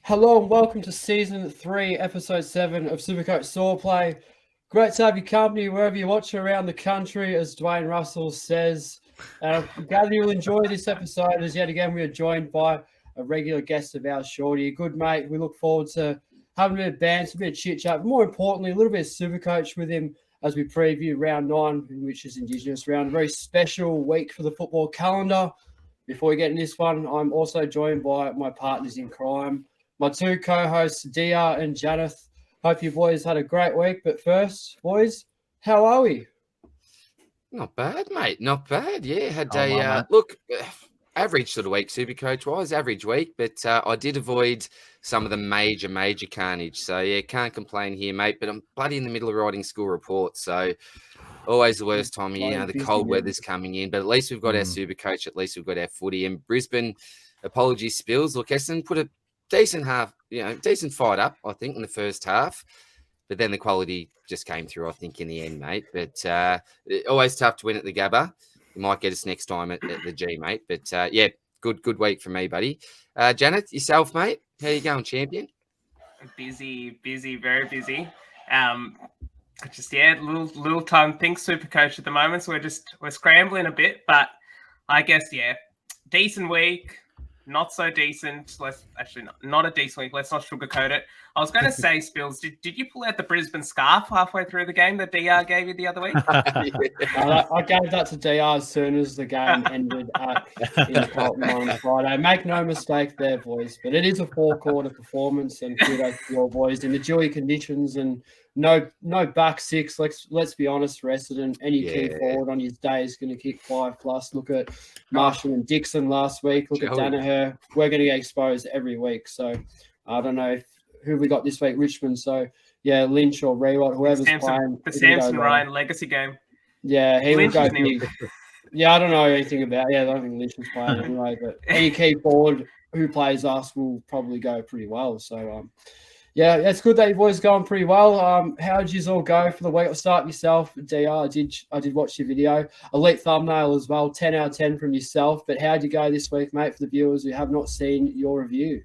Hello and welcome to Season 3, Episode 7 of SuperCoach Swordplay. Great to have your company wherever you're watching around the country, as Dwayne Russell says. I gather you'll enjoy this episode, as yet again we are joined by a regular guest of ours, Shorty, a good mate. We look forward to having a bit of banter, a bit of chit-chat, but more importantly, a little bit of SuperCoach with him as we preview Round 9, which is Indigenous Round. A very special week for the football calendar. Before we get in this one, I'm also joined by my partners in crime, my two co-hosts, DR and Janath. Hope you boys had a great week. But first, boys, how are we? Not bad, mate. Not bad. Yeah, had average sort of week, Supercoach-wise, average week. But I did avoid some of the major carnage. So, yeah, can't complain here, mate. But I'm bloody in the middle of writing school reports. So, always the worst time of year. The cold weather's coming in. But at least we've got our Supercoach. At least we've got our footy. And Brisbane, apologies, Spills. Look, Essendon put a decent fight up, I think, in the first half. But then the quality just came through, I think, in the end, mate. But always tough to win at the Gabba. You might get us next time at the G, mate. But, yeah, good week for me, buddy. Janath, yourself, mate? How you going, champion? Busy, very busy. Little time things, Supercoach at the moment. So we're scrambling a bit. But I guess, yeah, decent week. Not so decent. Not a decent week. Let's not sugarcoat it. I was going to say, Spills, did you pull out the Brisbane scarf halfway through the game that DR gave you the other week? I gave that to DR as soon as the game ended in Carlton on Friday. Make no mistake there, boys. But it is a four-quarter performance, and kudos to your boys in the dewy conditions and no back six. Let's be honest, for Essendon, any key forward on his day is going to kick 5+. Look at Marshall and Dixon last week. Look at Danaher. We're going to get exposed every week. So I don't know who we got this week, Richmond. So yeah, Lynch or Rewalt, whoever's playing. The Samson Ryan legacy game. Yeah, he will go big. Yeah, I don't know anything about. Yeah, I don't think Lynch was playing anyway. But any key forward who plays us will probably go pretty well. So yeah, it's good that your boys going pretty well. How did you all go for the week? I'll start yourself, DR. I did watch your video. Elite thumbnail as well, 10 out of 10 from yourself. But how did you go this week, mate, for the viewers who have not seen your review?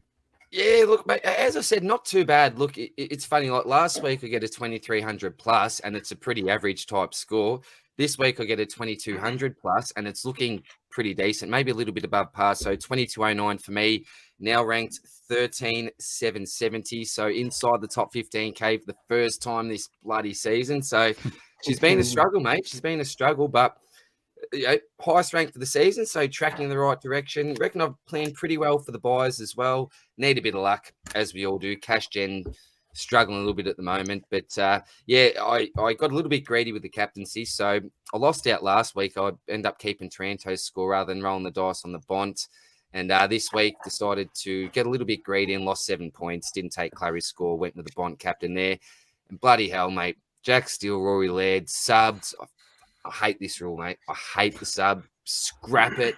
Yeah, look, mate, as I said, not too bad. Look, it's funny. Like last week, I get a 2,300 plus, and it's a pretty average type score. This week, I get a 2,200 plus, and it's looking pretty decent, maybe a little bit above par. So 2,209 for me, now ranked 13,770. So inside the top 15K for the first time this bloody season. So she's been a struggle, mate. She's been a struggle, but highest rank for the season, so tracking in the right direction. Reckon I've planned pretty well for the buys as well. Need a bit of luck, as we all do. Cash gen struggling a little bit at the moment, but yeah, I got a little bit greedy with the captaincy, so I lost out last week. I'd end up keeping Taranto's score rather than rolling the dice on the Bont. And this week decided to get a little bit greedy and lost 7 points. Didn't take Clary's score, went with the Bont captain there. And bloody hell, mate. Jack Steele, Rory Laird, subbed. I hate this rule, mate. I hate the sub. Scrap it.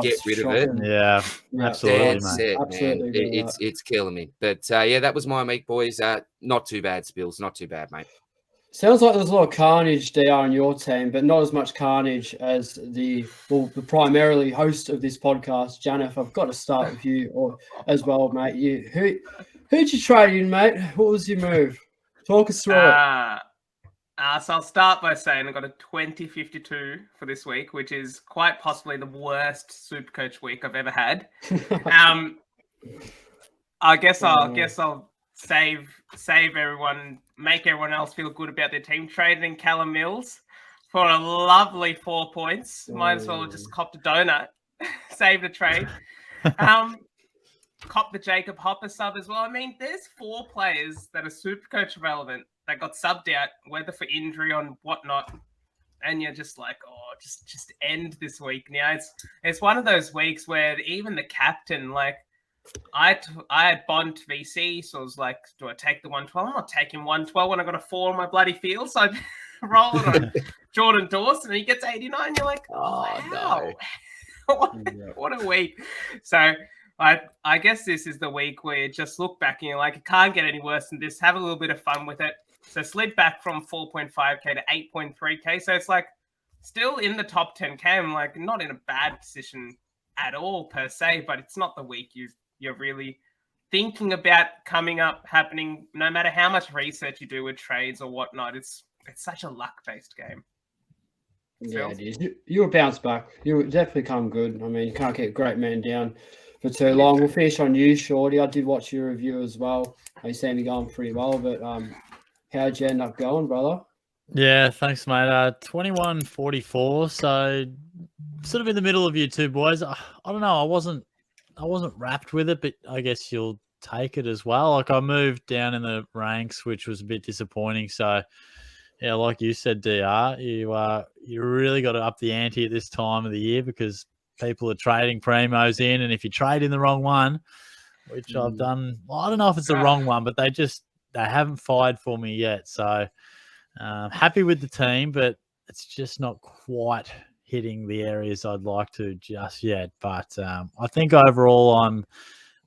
Get rid of it. Yeah, absolutely, mate. Absolutely, man. It's killing me. But yeah, that was my week, boys. Not too bad, Spills. Not too bad, mate. Sounds like there's a lot of carnage, DR, on your team, but not as much carnage as the primarily host of this podcast, Janath. I've got to start with you as well, mate. Who'd you trade in, mate? What was your move? Talk us through it. So I'll start by saying I got a 2052 for this week, which is quite possibly the worst Supercoach week I've ever had. I guess I'll save everyone, make everyone else feel good about their team. Traded in Callum Mills for a lovely 4 points. Might as well have just copped a donut. Saved a trade. Cop the Jacob Hopper sub as well. I mean, there's 4 players that are Supercoach relevant that got subbed out, whether for injury or whatnot, and you're just like, just end this week. Now it's one of those weeks where even the captain, like, I had Bond VC, so I was like, do I take the 112? I'm not taking 112 when I got a 4 on my bloody field, so I roll it on Jordan Dawson, and he gets 89. You're like, wow. No. What a week. So I guess this is the week where you just look back and you're like, it can't get any worse than this. Have a little bit of fun with it. So slid back from 4.5K to 8.3K. So it's like still in the top 10K. I'm like not in a bad position at all per se, but it's not the week you're really thinking about coming up happening, no matter how much research you do with trades or whatnot, it's such a luck-based game. Yeah, it is. You'll bounce back. You'll definitely come good. I mean, you can't keep a great man down for too long. We'll finish on you, Shorty. I did watch your review as well. You seem to be going pretty well, but how'd you end up going, brother? Yeah, thanks, mate. 21.44. So sort of in the middle of you two boys. I don't know. I wasn't wrapped with it, but I guess you'll take it as well. Like I moved down in the ranks, which was a bit disappointing. So yeah, like you said, DR, you really got to up the ante at this time of the year because people are trading primos in, and if you trade in the wrong one, which I've done, well, I don't know if it's the wrong one, but they haven't fired for me yet. So happy with the team, but it's just not quite hitting the areas I'd like to just yet. But I think overall I'm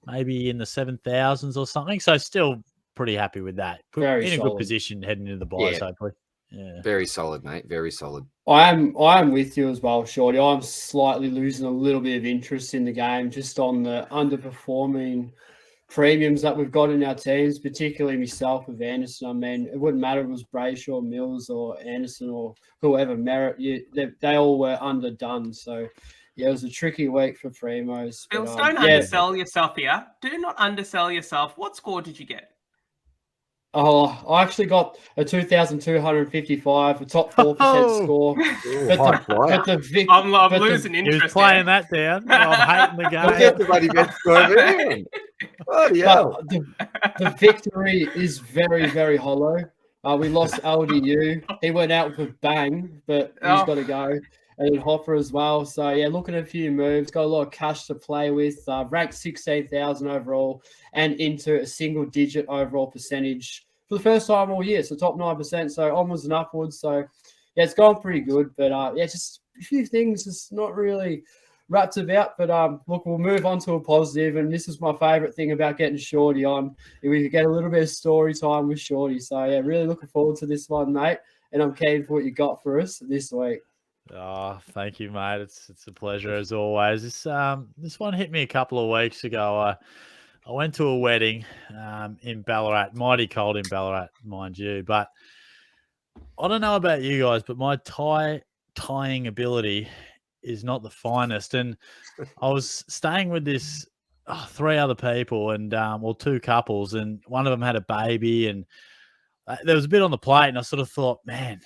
maybe in the 7,000s or something. So still pretty happy with that. Very in a solid. good position heading into the buys, hopefully. Yeah. Very solid, mate. Very solid. I am with you as well, Shorty. I'm slightly losing a little bit of interest in the game just on the underperforming premiums that we've got in our teams, particularly myself with Anderson. I mean, it wouldn't matter if it was Brayshaw, Mills, or Anderson, or whoever, Merritt. They all were underdone. So, yeah, it was a tricky week for primos. Bills, don't undersell yourself here. Do not undersell yourself. What score did you get? Oh, I actually got a 2,255, a top 4% score. But I'm losing interest. He was playing that down. I'm hating the game. Get the bloody best score of everyone. The victory is very, very hollow. We lost LDU. He went out with a bang, but he's got to go. And then Hopper as well. So, yeah, looking at a few moves. Got a lot of cash to play with. Ranked 16,000 overall and into a single-digit overall percentage for the first time all year. So, top 9%. So, onwards and upwards. So, yeah, it's gone pretty good. But, yeah, just a few things just not really wrapped about. But, look, we'll move on to a positive. And this is my favourite thing about getting Shorty on. We could get a little bit of story time with Shorty. So, yeah, really looking forward to this one, mate. And I'm keen for what you got for us this week. Oh, thank you, mate. It's a pleasure as always. This one hit me a couple of weeks ago. I went to a wedding in Ballarat, mighty cold in Ballarat, mind you. But I don't know about you guys, but my tying ability is not the finest. And I was staying with this 3 other people and two couples, and one of them had a baby, and there was a bit on the plate, and I sort of thought, man,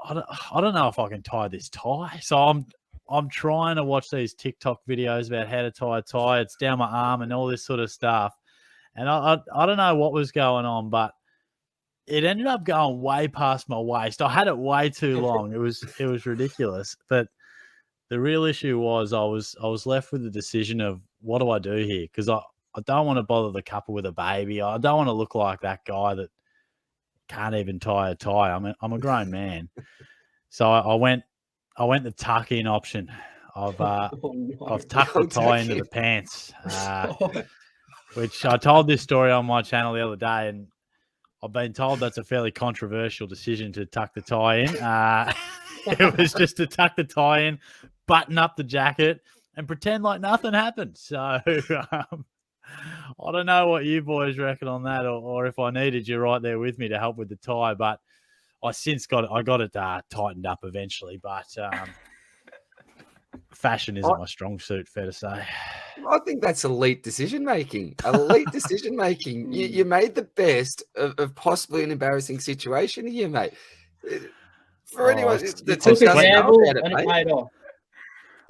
I don't know if I can tie this tie. So I'm trying to watch these TikTok videos about how to tie a tie. It's down my arm and all this sort of stuff. And I don't know what was going on, but it ended up going way past my waist. I had it way too long. It was ridiculous. But the real issue was I was left with the decision of what do I do here? Because I don't want to bother the couple with a baby. I don't want to look like that guy that can't even tie a tie. I'm a grown man. So I went the tuck in option. I've tucked the tie into the pants, which I told this story on my channel the other day, and I've been told that's a fairly controversial decision to tuck the tie in. It was just to tuck the tie in, button up the jacket, and pretend like nothing happened. So I don't know what you boys reckon on that, or if I needed you right there with me to help with the tie, but I got it tightened up eventually. But fashion isn't my strong suit, fair to say. I think that's elite decision making. You made the best of possibly an embarrassing situation here, mate. For anyone that doesn't know about it, mate,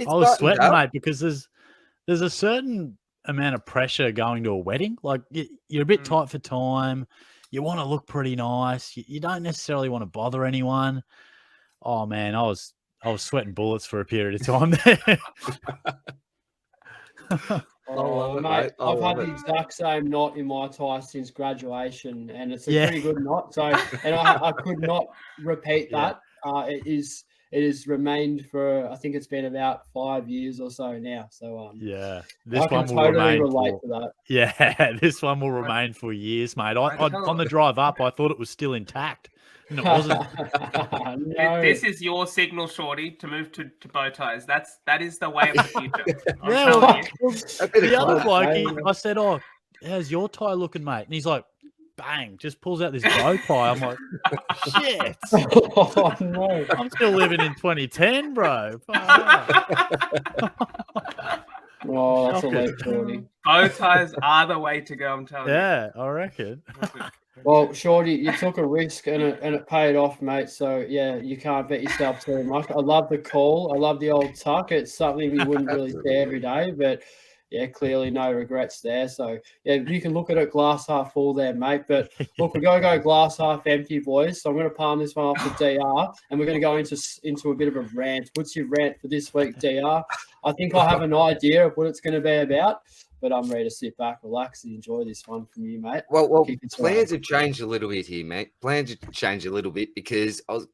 I was sweating, mate, because there's a certain amount of pressure going to a wedding. Like you're a bit tight for time. You want to look pretty nice. You don't necessarily want to bother anyone. Oh man, I was sweating bullets for a period of time there. Mate, I've had the exact same knot in my tie since graduation, and it's a pretty good knot. So, and I could not repeat that. It has remained for, I think it's been about 5 years or so now. So this I can totally relate to that. Yeah, this one will remain for years, mate. On the drive up, I thought it was still intact, and it wasn't. No. This is your signal, Shorty, to move to bow ties. That is the way of the future. The other bloke, I said, how's your tie looking, mate? And he's like, bang, just pulls out this bow tie. I'm like, shit. Oh, no. I'm still living in 2010, bro. Oh, that's a late Shorty. Bow ties are the way to go, I'm telling you. Yeah, I reckon. Well, Shorty, you took a risk and it paid off, mate. So, yeah, you can't bet yourself too much. I love the call. I love the old tuck. It's something you wouldn't really see every day, but, yeah, clearly no regrets there. So, yeah, you can look at it glass half full there, mate. But, look, we're going to go glass half empty, boys. So I'm going to palm this one off to DR, and we're going to go into a bit of a rant. What's your rant for this week, DR? I think I have an idea of what it's going to be about. But I'm ready to sit back, relax, and enjoy this one from you, mate. Well, plans have changed a little bit here, mate. Plans have changed a little bit because I was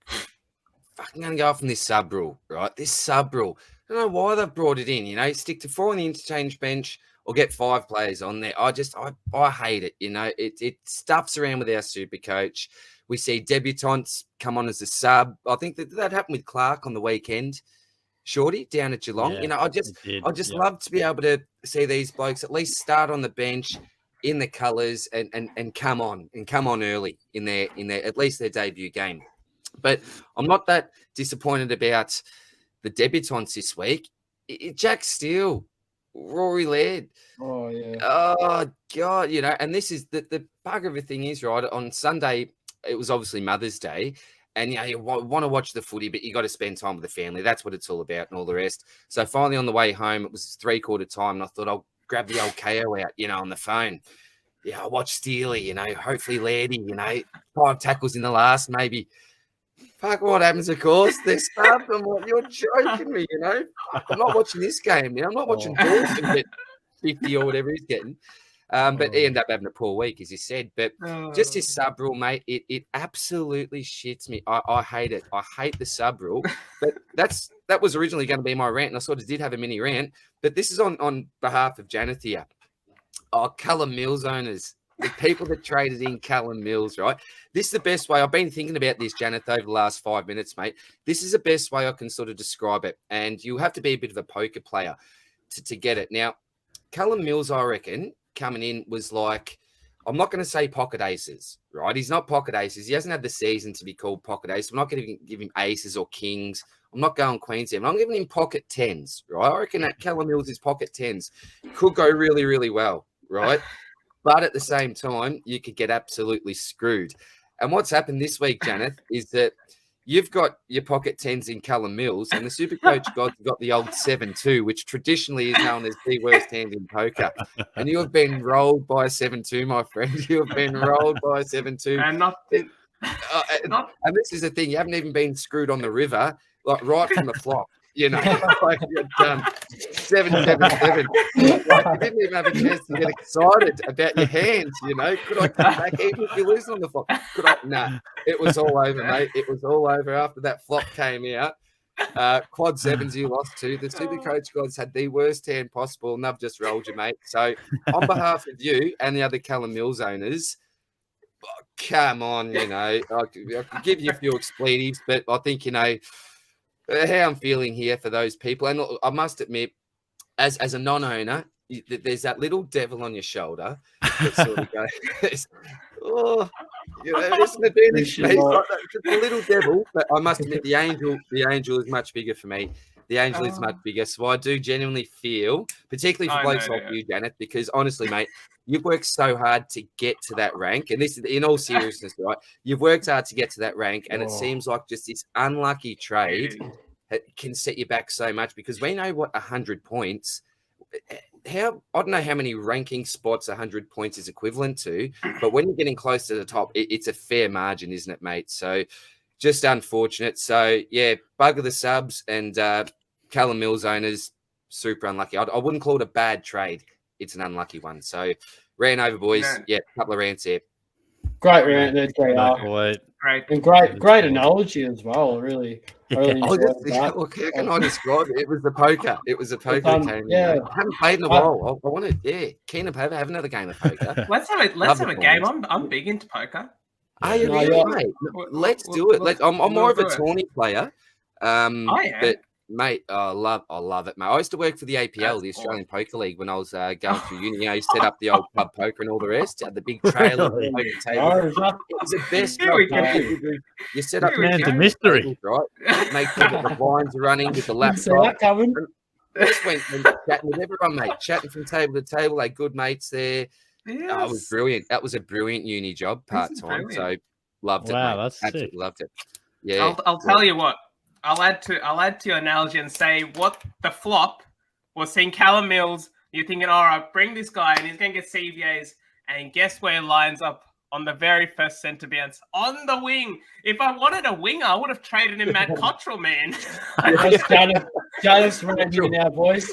fucking going to go off on this sub rule, right? This sub rule. I don't know why they've brought it in, you know, stick to 4 on the interchange bench or get 5 players on there. I hate it, you know. It stuffs around with our super coach. We see debutantes come on as a sub. I think that happened with Clark on the weekend. Shorty down at Geelong. Yeah, you know, I just love to be able to see these blokes at least start on the bench in the colours and come on early in their at least their debut game. But I'm not that disappointed about the debutants this week. Jack Steele, Rory Laird. Oh yeah. Oh God, you know, and this is the bugger of a thing is, right, on Sunday it was obviously Mother's Day. And, you know, you want to watch the footy, but you got to spend time with the family. That's what it's all about and all the rest. So finally on the way home, it was 3/4 time. And I thought I'll grab the old KO out, you know, on the phone. Yeah, I'll watch Steely, you know, hopefully Lairdy, you know, 5 tackles in the last, maybe. Fuck, what happens, of course? They're stuffed. I'm like, you're joking me, you know. I'm not watching this game, you know. I'm not watching Dawson get 50 or whatever he's getting. But he ended up having a poor week, as you said. But just his sub rule, mate, it absolutely shits me. I hate it. I hate the sub rule. But that was originally going to be my rant, and I sort of did have a mini rant. But this is on behalf of JANATH'S here. Oh, Callum Mills owners, the people that traded in Callum Mills, right? This is the best way. I've been thinking about this, JANATH, over the last 5 minutes, mate. This is the best way I can sort of describe it. And you have to be a bit of a poker player to get it. Now, Callum Mills, I reckon, coming in was like, I'm not going to say pocket aces, right? He's not pocket aces. He hasn't had the season to be called pocket ace. I'm not going to give him aces or kings. I'm not going queens here. I'm giving him pocket 10s, right? I reckon that Callum Mills is pocket 10s. Could go really, really well, right? But at the same time, you could get absolutely screwed. And what's happened this week, JANATH, is that you've got your pocket 10s in Callum Mills, and the Supercoach got the old 7-2, which traditionally is known as the worst hand in poker. And you have been rolled by a 7-2, my friend. You have been rolled by a 7-2. And this is the thing, you haven't even been screwed on the river, like right from the flop. You know, like you're done. 7-7-7. Like, you didn't even have a chance to get excited about your hands, you know. Could I come back even if you're losing on the flop? Nah, it was all over, mate. It was all over after that flop came out. Quad 7s you lost to. The Supercoach gods had the worst hand possible, and they've just rolled you, mate. So on behalf of you and the other Callum Mills owners, come on, you know. I could give you a few expletives, but I think, you know, how I'm feeling here for those people. And I must admit, as a non-owner, there's that little devil on your shoulder that sort of goes, oh, you know, isn't it being this like the little devil? But I must admit, the angel is much bigger for me. The angel is much bigger. So I do genuinely feel, particularly for blokes like you, JANATH, because honestly, mate, you've worked so hard to get to that rank. And this is in all seriousness, right? You've worked hard to get to that rank. And it seems like just this unlucky trade can set you back so much, because we know what 100 points, I don't know how many ranking spots 100 points is equivalent to, but when you're getting close to the top, it's a fair margin, isn't it, mate? So just unfortunate. So yeah, bugger the subs, and Callum Mills owners, super unlucky. I wouldn't call it a bad trade. It's an unlucky one. So ran over, boys. Yeah, a couple of rants here. Great rant there, JR. Great. And great analogy as well, really. I really enjoyed that. Look, how can I describe it? It was the poker. It was a poker game. Yeah. I haven't played in a while. I want to, keen to have another game of poker. Let's have a game. I'm big into poker. Are you really, mate? Let's do it. I'm more of a tourney player. I am. But Mate, I love it, mate. I used to work for the APL, the Australian Poker League, when I was going through uni. You know, you set up the old pub poker and all the rest. Had the big trailer, Really? poker table. It was the best Here we job. go. You set up Here we the go. mystery. tables, right? Make sure that the blinds are running with the Didn't see laptop. that coming. Just went chatting with everyone, mate. Chatting from table to table. Like good mates there. Yes. Oh, it was brilliant. That was a brilliant uni job, part This is time. So brilliant. loved it, Wow, mate. that's Absolutely sick. loved it. Yeah. I'll tell you what. I'll add to your analogy and say what the flop was seeing Callum Mills. You're thinking, all right, bring this guy and he's going to get CBAs. And guess where he lines up on the very first centre bounce? On the wing. If I wanted a winger, I would have traded in Matt Cottrell, man. Janeth's running here now, boys.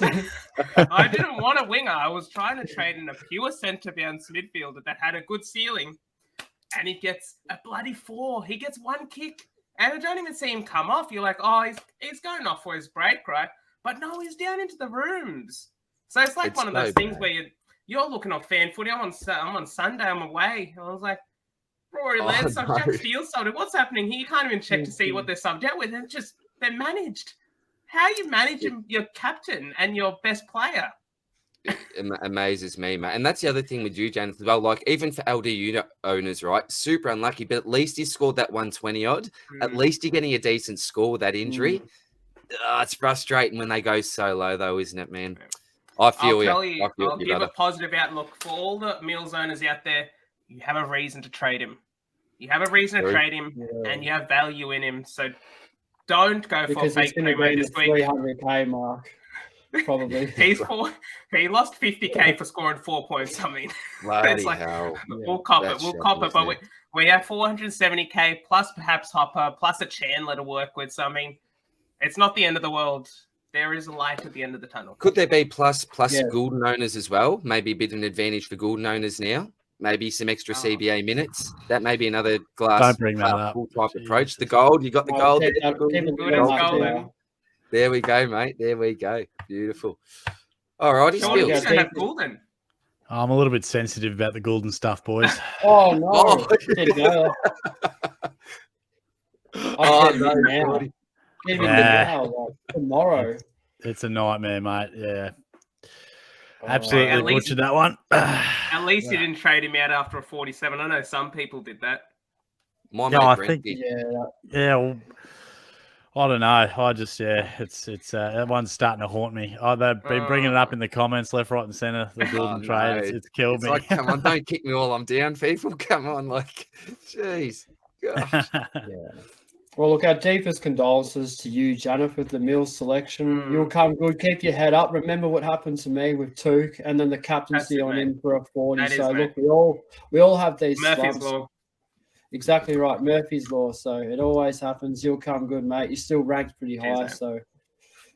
I didn't want a winger. I was trying to trade in a pure centre bounce midfielder that had a good ceiling. And he gets a bloody 4. He gets 1 kick. And I don't even see him come off. You're like, oh, he's going off for his break, right? But no, he's down into the rooms. So it's like one of those things where you're looking on fan footy. I'm on Sunday. I'm away. And I was like, Rory Laird, Jack Steele subbed. What's happening here? You can't even check to see what they're subbed out with. And they're managed. How are you managing your captain and your best player? It amazes me, mate. And that's the other thing with you, Janath, as well. Like, even for LDU owners, right? Super unlucky, but at least he scored that 120 odd. At least you're getting a decent score with that injury. It's frustrating when they go so low, though, isn't it, man? I feel you. I'll give a positive outlook for all the Mills owners out there. You have a reason to trade him. You have a reason to trade him, and you have value in him. So don't go for fake promo this week. 300k mark. Probably. He lost 50k for scoring 4 points. I mean, it's like hell. We'll cop it. We'll cop it. But we have 470k plus perhaps Hopper plus a Chandler to work with. So I mean, it's not the end of the world. There is a light at the end of the tunnel. Could there be plus Goulden owners as well? Maybe a bit of an advantage for Goulden owners now. Maybe some extra CBA minutes. That may be another glass full type approach. The gold, you got the gold. There we go, mate. There we go. Beautiful. All righty, Spills. I'm a little bit sensitive about the Goulden stuff, boys. Oh, no. Didn't know that. Now, tomorrow. It's a nightmare, mate. Yeah. Absolutely butchered that one. At least you didn't trade him out after a 47. I know some people did that. I think, well, I don't know. I just, it's that one's starting to haunt me. They've been bringing it up in the comments, left, right, and center. The Goulden trade, it's killed me. Like, come on, don't kick me while I'm down, people. Come on, like, jeez, gosh. Well, look, our deepest condolences to you, Janath, with the Mills selection. You'll come good. Keep your head up. Remember what happened to me with Took, and then the captaincy on him for a 40. So look, we all have these Murphy's slumps. Law. Exactly right, Murphy's Law. So it always happens. You'll come good, mate. You're still ranked pretty high, so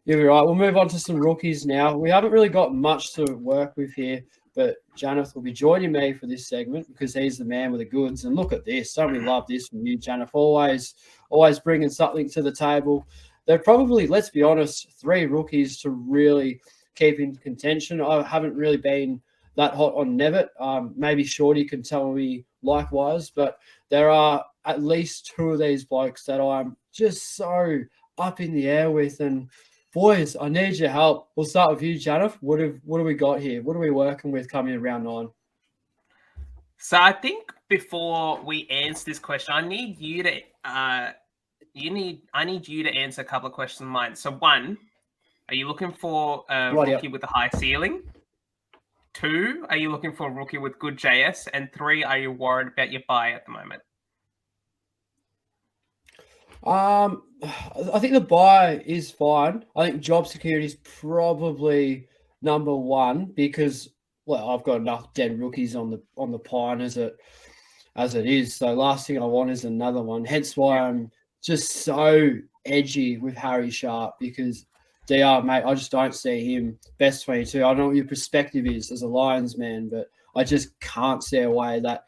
you'll be right. We'll move on to some rookies now. We haven't really got much to work with here, but Janath will be joining me for this segment because he's the man with the goods. And look at this. So many love this from you, Janath. Always bringing something to the table. They're probably, let's be honest, 3 rookies to really keep in contention. I haven't really been that hot on Nevitt. Maybe Shorty can tell me likewise, but there are at least 2 of these blokes that I'm just so up in the air with. And boys, I need your help. We'll start with you, Janath. What have we got here? What are we working with coming in round 9? So I think before we answer this question, I need you to answer a couple of questions of mine. So 1, are you looking for a rookie with a high ceiling? 2, are you looking for a rookie with good JS? And 3, are you worried about your buy at the moment? I think the buy is fine. I think job security is probably number 1 because, well, I've got enough dead rookies on the pine as it is. So last thing I want is another one. Hence why I'm just so edgy with Harry Sharp because DR, mate, I just don't see him best 22. I don't know what your perspective is as a Lions man, but I just can't see a way that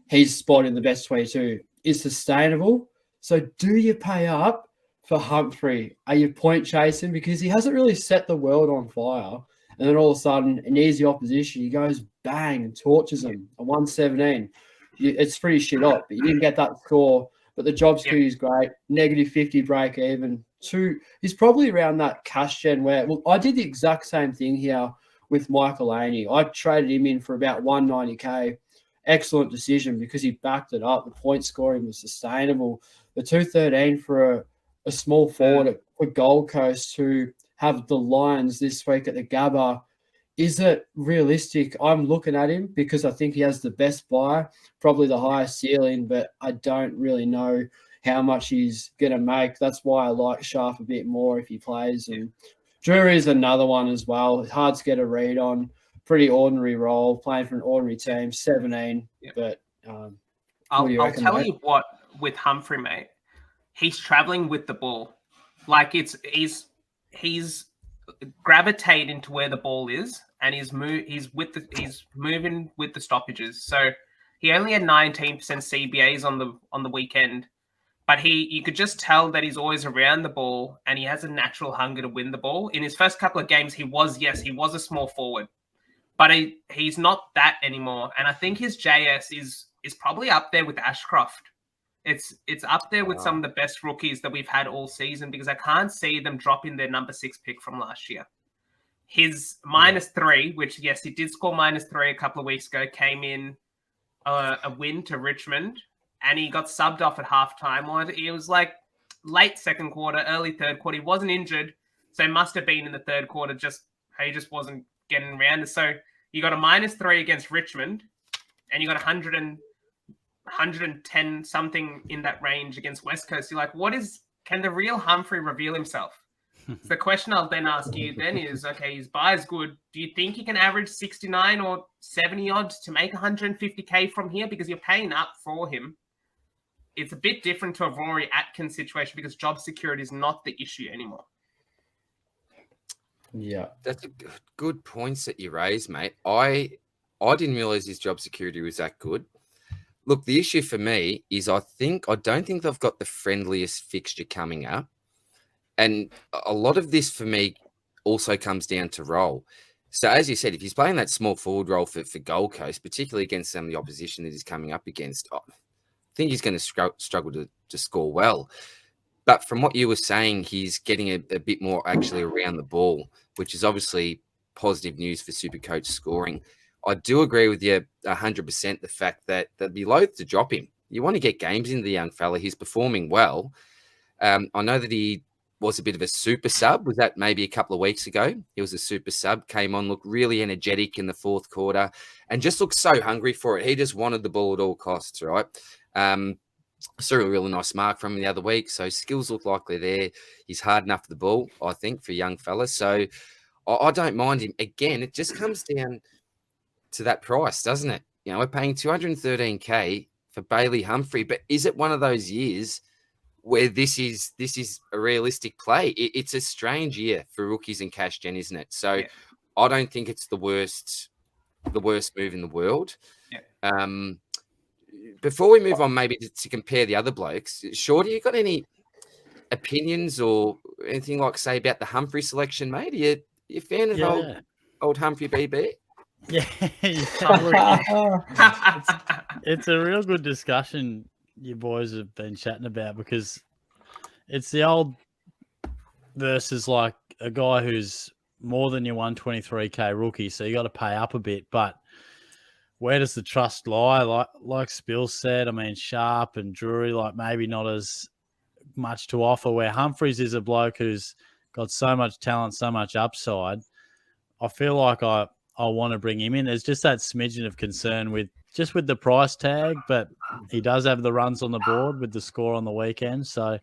his spot in the best 22 is sustainable. So do you pay up for Humphrey? Are you point chasing? Because he hasn't really set the world on fire. And then all of a sudden, an easy opposition, he goes bang and torches him. A 117. It's pretty shit up, but you didn't get that score. But the job security is great. -50 break even. he's probably around that cash gen where, well, I did the exact same thing here with Michael Aney. I traded him in for about 190k. Excellent decision because he backed it up. The point scoring was sustainable. The 213 for a small forward for Gold Coast to have the Lions this week at the Gabba. Is it realistic? I'm looking at him because I think he has the best buy, probably the highest ceiling, but I don't really know how much he's going to make. That's why I like Sharp a bit more if he plays. And Drury is another one as well. It's hard to get a read on. Pretty ordinary role, playing for an ordinary team, 17. But I'll tell you what, with Humphrey, mate, he's traveling with the ball. Like he's gravitating to where the ball is, and he's moving with the stoppages. So he only had 19% CBAs on the weekend, but you could just tell that he's always around the ball, and he has a natural hunger to win the ball. In his first couple of games, he was a small forward, but he's not that anymore. And I think his JS is probably up there with Ashcroft. It's up there with some of the best rookies that we've had all season, because I can't see them dropping their number 6 pick from last year. His -3, which, yes, he did score -3 a couple of weeks ago, came in a win to Richmond, and he got subbed off at halftime. It was like late second quarter, early third quarter. He wasn't injured, so he must have been in the third quarter. He just wasn't getting around. So you got a -3 against Richmond, and you got 110 something in that range against West Coast. You're like, can the real Humphrey reveal himself? So the question I'll then ask you then is, okay, his buy is good. Do you think he can average 69 or 70 odds to make 150k from here? Because you're paying up for him. It's a bit different to a Rory Atkins situation because job security is not the issue anymore. Yeah, that's a good points that you raised, mate. I didn't realize his job security was that good. Look, the issue for me is I don't think they've got the friendliest fixture coming up. And a lot of this for me also comes down to role. So as you said, if he's playing that small forward role for Gold Coast, particularly against some of the opposition that he's coming up against, I think he's going to struggle to score well. But from what you were saying, he's getting a bit more actually around the ball, which is obviously positive news for SuperCoach scoring. I do agree with you 100%, the fact that they'd be loath to drop him. You want to get games into the young fella. He's performing well. I know that he was a bit of a super sub. Was that maybe a couple of weeks ago? He was a super sub, came on, looked really energetic in the fourth quarter, and just looked so hungry for it. He just wanted the ball at all costs, right? Saw a really nice mark from him the other week, so skills look like they're there. He's hard enough for the ball, I think, for young fellas. So I don't mind him. Again, it just comes down to that price, doesn't it? You know, we're paying 213k for Bailey Humphrey, but is it one of those years where this is a realistic play? It's a strange year for rookies and cash gen, isn't it? So yeah. I don't think it's the worst move in the world. Yeah. Before we move on, maybe to compare the other blokes, Shorty, you got any opinions or anything like say about the Humphrey selection, mate? Are you a fan of old Humphrey BB? Yeah, it's a real good discussion you boys have been chatting about, because it's the old versus like a guy who's more than your 123k rookie, so you got to pay up a bit. But where does the trust lie? Like Spill said, I mean, Sharp and Drury, like maybe not as much to offer, where Humphreys is a bloke who's got so much talent, so much upside. I feel like I want to bring him in. There's just that smidgen of concern with the price tag, but he does have the runs on the board with the score on the weekend. So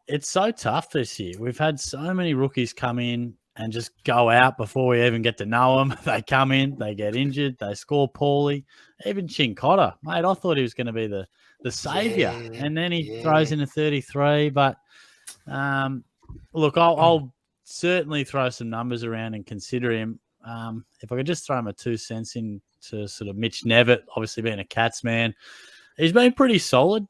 it's so tough this year. We've had so many rookies come in and just go out before we even get to know them. They come in, they get injured, they score poorly. Even Chincotta, mate, I thought he was going to be the saviour. Yeah, and then he throws in a 33. But look, I'll certainly throw some numbers around and consider him. If I could just throw him a 2 cents in to sort of Mitch Nevitt, obviously being a Cats man, he's been pretty solid.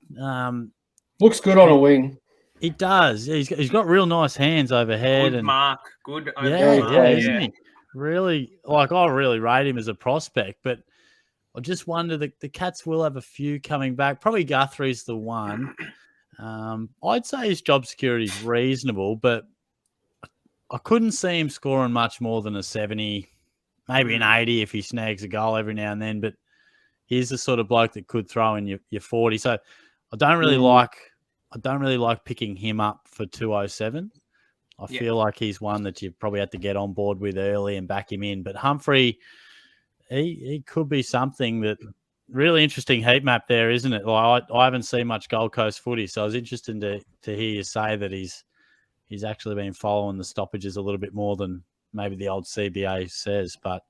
Looks good on a wing. He does. He's got real nice hands overhead. Good mark. Good overhead. Yeah, isn't he? Really, like, I really rate him as a prospect, but I just wonder that the Cats will have a few coming back. Probably Guthrie's the one. I'd say his job security is reasonable, but I couldn't see him scoring much more than a 70, maybe an 80 if he snags a goal every now and then. But he's the sort of bloke that could throw in your 40. So I don't really like picking him up for 207. I feel like he's one that you probably had to get on board with early and back him in. But Humphrey, he could be something that really interesting heat map there, isn't it? Like I haven't seen much Gold Coast footy, so I was interested to hear you say that he's actually been following the stoppages a little bit more than maybe the old CBA says. But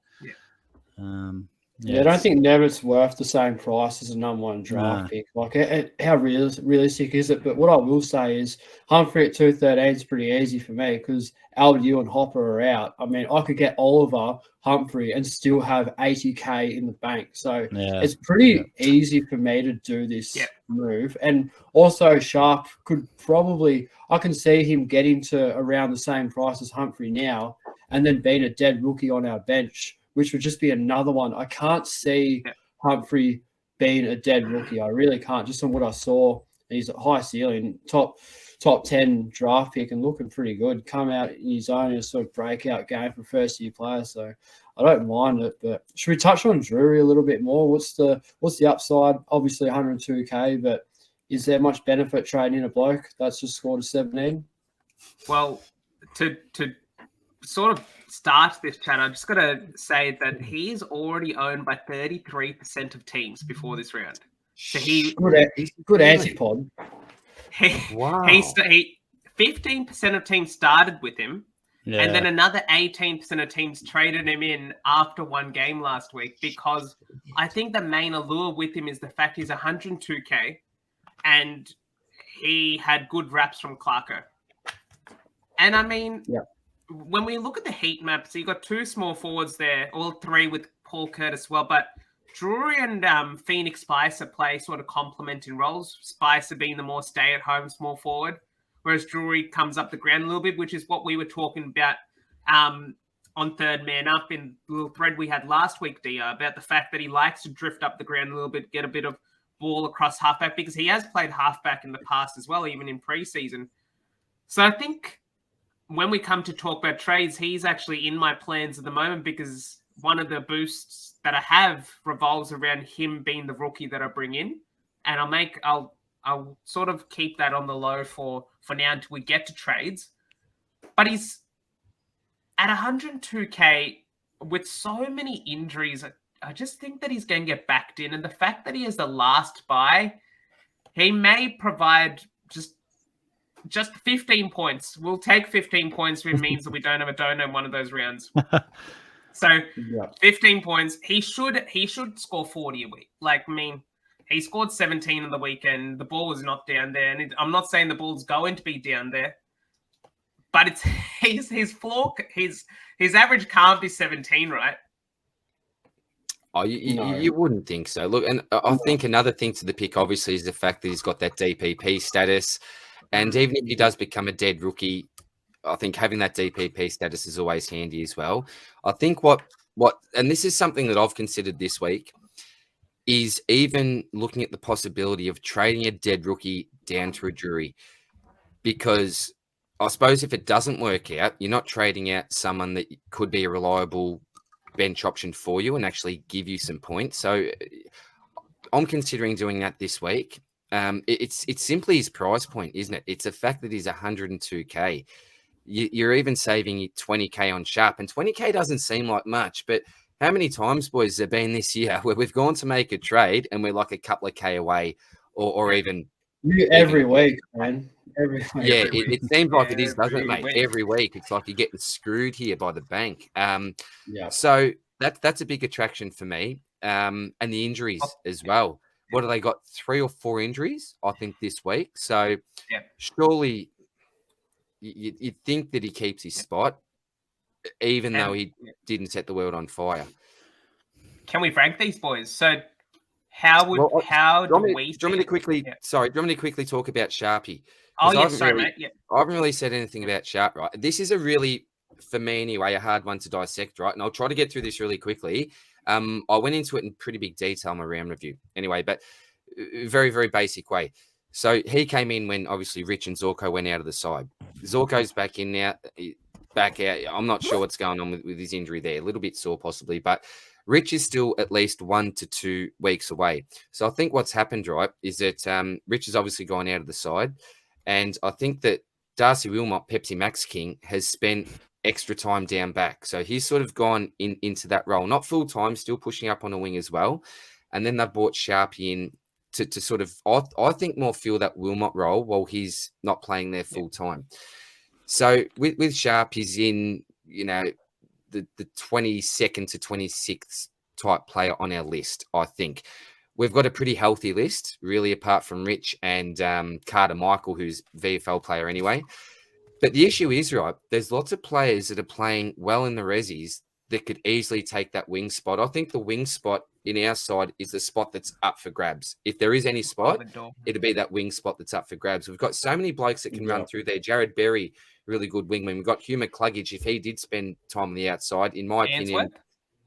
I don't think Nevitt's worth the same price as a number one draft pick. Like, how realistic is it? But what I will say is Humphrey at 213 is pretty easy for me because Albidew and Hopper are out. I mean, I could get Oliver, Humphrey, and still have 80K in the bank. So it's pretty easy for me to do this move. And also Sharp could probably – I can see him getting to around the same price as Humphrey now and then being a dead rookie on our bench, which would just be another one. I can't see Humphrey being a dead rookie. I really can't, just on what I saw. He's a high ceiling, top 10 draft pick and looking pretty good. Come out in his own in a sort of breakout game for first-year player, so I don't mind it. But should we touch on Drury a little bit more? What's the upside? Obviously 102K, but is there much benefit trading in a bloke that's just scored a 17? Well, to sort of start this chat, I'm just going to say that he's already owned by 33% of teams before this round. So good antipod. Wow. 15% of teams started with him, and then another 18% of teams traded him in after one game last week because I think the main allure with him is the fact he's 102K and he had good raps from Clarko. And I mean, when we look at the heat map, so you got two small forwards there, all three with Paul Curtis as well, but Drury and Phoenix Spicer play sort of complementing roles. Spicer being the more stay-at-home small forward, whereas Drury comes up the ground a little bit, which is what we were talking about on Third Man Up in the little thread we had last week, DR, about the fact that he likes to drift up the ground a little bit, get a bit of ball across halfback, because he has played halfback in the past as well, even in preseason. So I think when we come to talk about trades, he's actually in my plans at the moment because one of the boosts that I have revolves around him being the rookie that I bring in. And I'll sort of keep that on the low for now until we get to trades. But he's at 102K with so many injuries. I just think that he's going to get backed in. And the fact that he is the last buy, he may provide just 15 points. We'll take 15 points if it means that we don't have a donut in one of those rounds. So 15 points. He should score 40 a week. Like, I mean, he scored 17 on the weekend. The ball was not down there. And I'm not saying the ball's going to be down there. But it's his floor, his average can't be 17, right? Oh, you wouldn't think so. Look, and I think another thing to the pick, obviously, is the fact that he's got that DPP status. And even if he does become a dead rookie, I think having that DPP status is always handy as well. I think what, and this is something that I've considered this week, is even looking at the possibility of trading a dead rookie down to a Drury. Because I suppose if it doesn't work out, you're not trading out someone that could be a reliable bench option for you and actually give you some points. So I'm considering doing that this week. It's simply his price point, isn't it? It's the fact that he's 102K. You're even saving 20K on Sharp, and 20K doesn't seem like much, but how many times, boys, there been this year where we've gone to make a trade and we're like a couple of K away or even every week, man. Every week. Yeah, it seems like it is, doesn't it, mate? Every week. It's like you're getting screwed here by the bank. So that's a big attraction for me. And the injuries as well. What have they got? 3 or 4 injuries, I think, this week. So surely you'd think that he keeps his spot, even though he didn't set the world on fire. Can we rank these boys? So how do we? Do you want me to quickly? Sorry, do you want me to quickly talk about Sharpie? Oh yeah, sorry, mate. Yeah, I haven't really said anything about Sharp, right? This is a really, for me anyway, a hard one to dissect, right? And I'll try to get through this really quickly. I went into it in pretty big detail in my round review, anyway, but very, very basic way. So he came in when obviously Rich and Zorko went out of the side. Zorko's back in now, back out. I'm not sure what's going on with his injury there. A little bit sore possibly, but Rich is still at least 1 to 2 weeks away. So I think what's happened, right, is that Rich has obviously gone out of the side. And I think that Darcy Wilmot, Pepsi Max King, has spent extra time down back. So he's sort of gone into that role, not full time, still pushing up on a wing as well. And then they've brought Sharpie in to sort of, I think, more fill that Wilmot role while he's not playing there full time. So with Sharp, he's in, the 22nd to 26th type player on our list, I think. We've got a pretty healthy list, really, apart from Rich and Carter Michael, who's VFL player anyway. But the issue is, right, there's lots of players that are playing well in the resis that could easily take that wing spot. I think the wing spot in our side is the spot that's up for grabs. If there is any spot, it'll be that wing spot that's up for grabs. We've got so many blokes that can run through there. Jared Berry, really good wingman. We've got Hugh McCluggage, if he did spend time on the outside, in my opinion,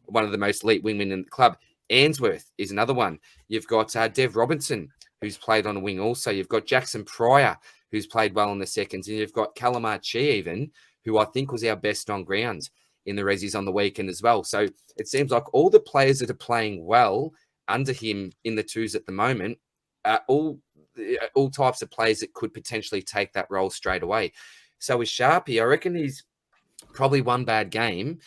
one of the most elite wingmen in the club. Ainsworth is another one. You've got Dev Robinson, who's played on a wing also. You've got Jackson Pryor, who's played well in the seconds. And you've got Calamar Chi even, who I think was our best on ground in the resis on the weekend as well. So it seems like all the players that are playing well under him in the twos at the moment are all types of players that could potentially take that role straight away. So with Sharpie, I reckon he's probably one bad game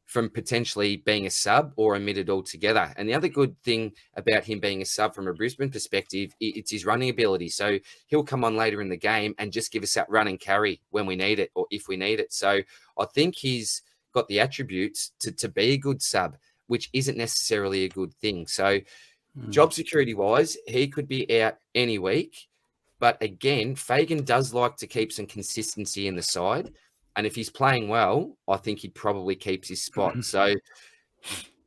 from potentially being a sub or omitted altogether. And the other good thing about him being a sub from a Brisbane perspective, it's his running ability. So he'll come on later in the game and just give us that run and carry when we need it or if we need it. So I think he's got the attributes to be a good sub, which isn't necessarily a good thing. So job security wise, he could be out any week. But again, Fagan does like to keep some consistency in the side. And if he's playing well, I think he probably keeps his spot. So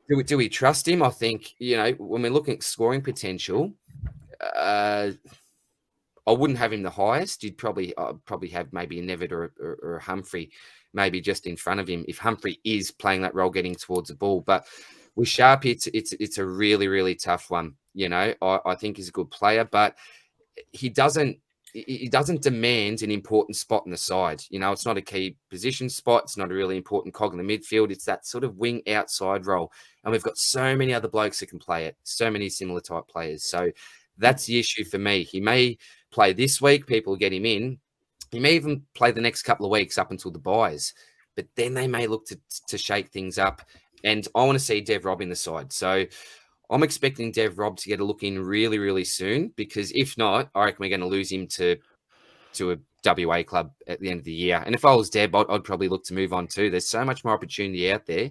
do we trust him? I think, when we're looking at scoring potential, I wouldn't have him the highest. I'd probably have maybe a Nevitt or a Humphrey maybe just in front of him if Humphrey is playing that role getting towards the ball. But with Sharp, it's a really, really tough one. I think he's a good player, but he doesn't demand an important spot in the side. It's not a key position spot. It's not a really important cog in the midfield. It's that sort of wing outside role. And we've got so many other blokes that can play it, so many similar type players. So that's the issue for me. He may play this week. People get him in. He may even play the next couple of weeks up until the buys. But then they may look to shake things up. And I want to see Dev Rob in the side. So I'm expecting Dev Rob to get a look in really, really soon, because if not, I reckon we're going to lose him to a WA club at the end of the year. And if I was Deb, I'd probably look to move on too. There's so much more opportunity out there,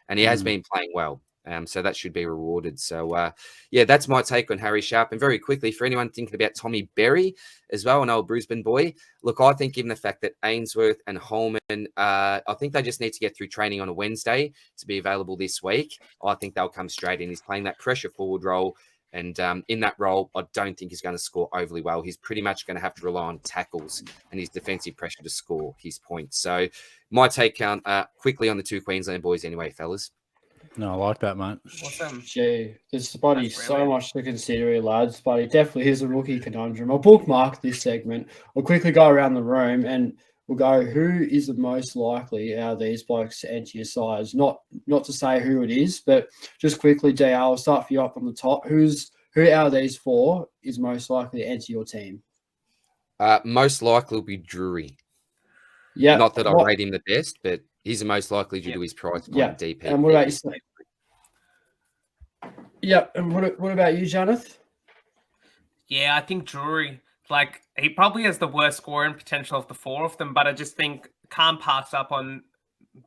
and he has been playing well. So that should be rewarded. So, that's my take on Harry Sharp. And very quickly, for anyone thinking about Tommy Berry as well, an old Brisbane boy, look, I think given the fact that Ainsworth and Holman, I think they just need to get through training on a Wednesday to be available this week. I think they'll come straight in. He's playing that pressure forward role. And in that role, I don't think he's going to score overly well. He's pretty much going to have to rely on tackles and his defensive pressure to score his points. So my take quickly on the two Queensland boys anyway, fellas. No, I like that, mate. Awesome. Gee, there's so much to consider here, lads, but it definitely is a rookie conundrum. I'll bookmark this segment. We'll quickly go around the room and we'll go, who is the most likely out of these blokes to enter your sides? Not to say who it is, but just quickly, JR, I'll start for you up on the top. Who out of these four is most likely to enter your team? Most likely will be Drury. Yeah. Not that I rate him the best, but he's the most likely due to his price point DP. And what about you? Yeah. And what about you, Janath? Yeah, I think Drury. Like, he probably has the worst scoring potential of the four of them, but I just think can't pass up on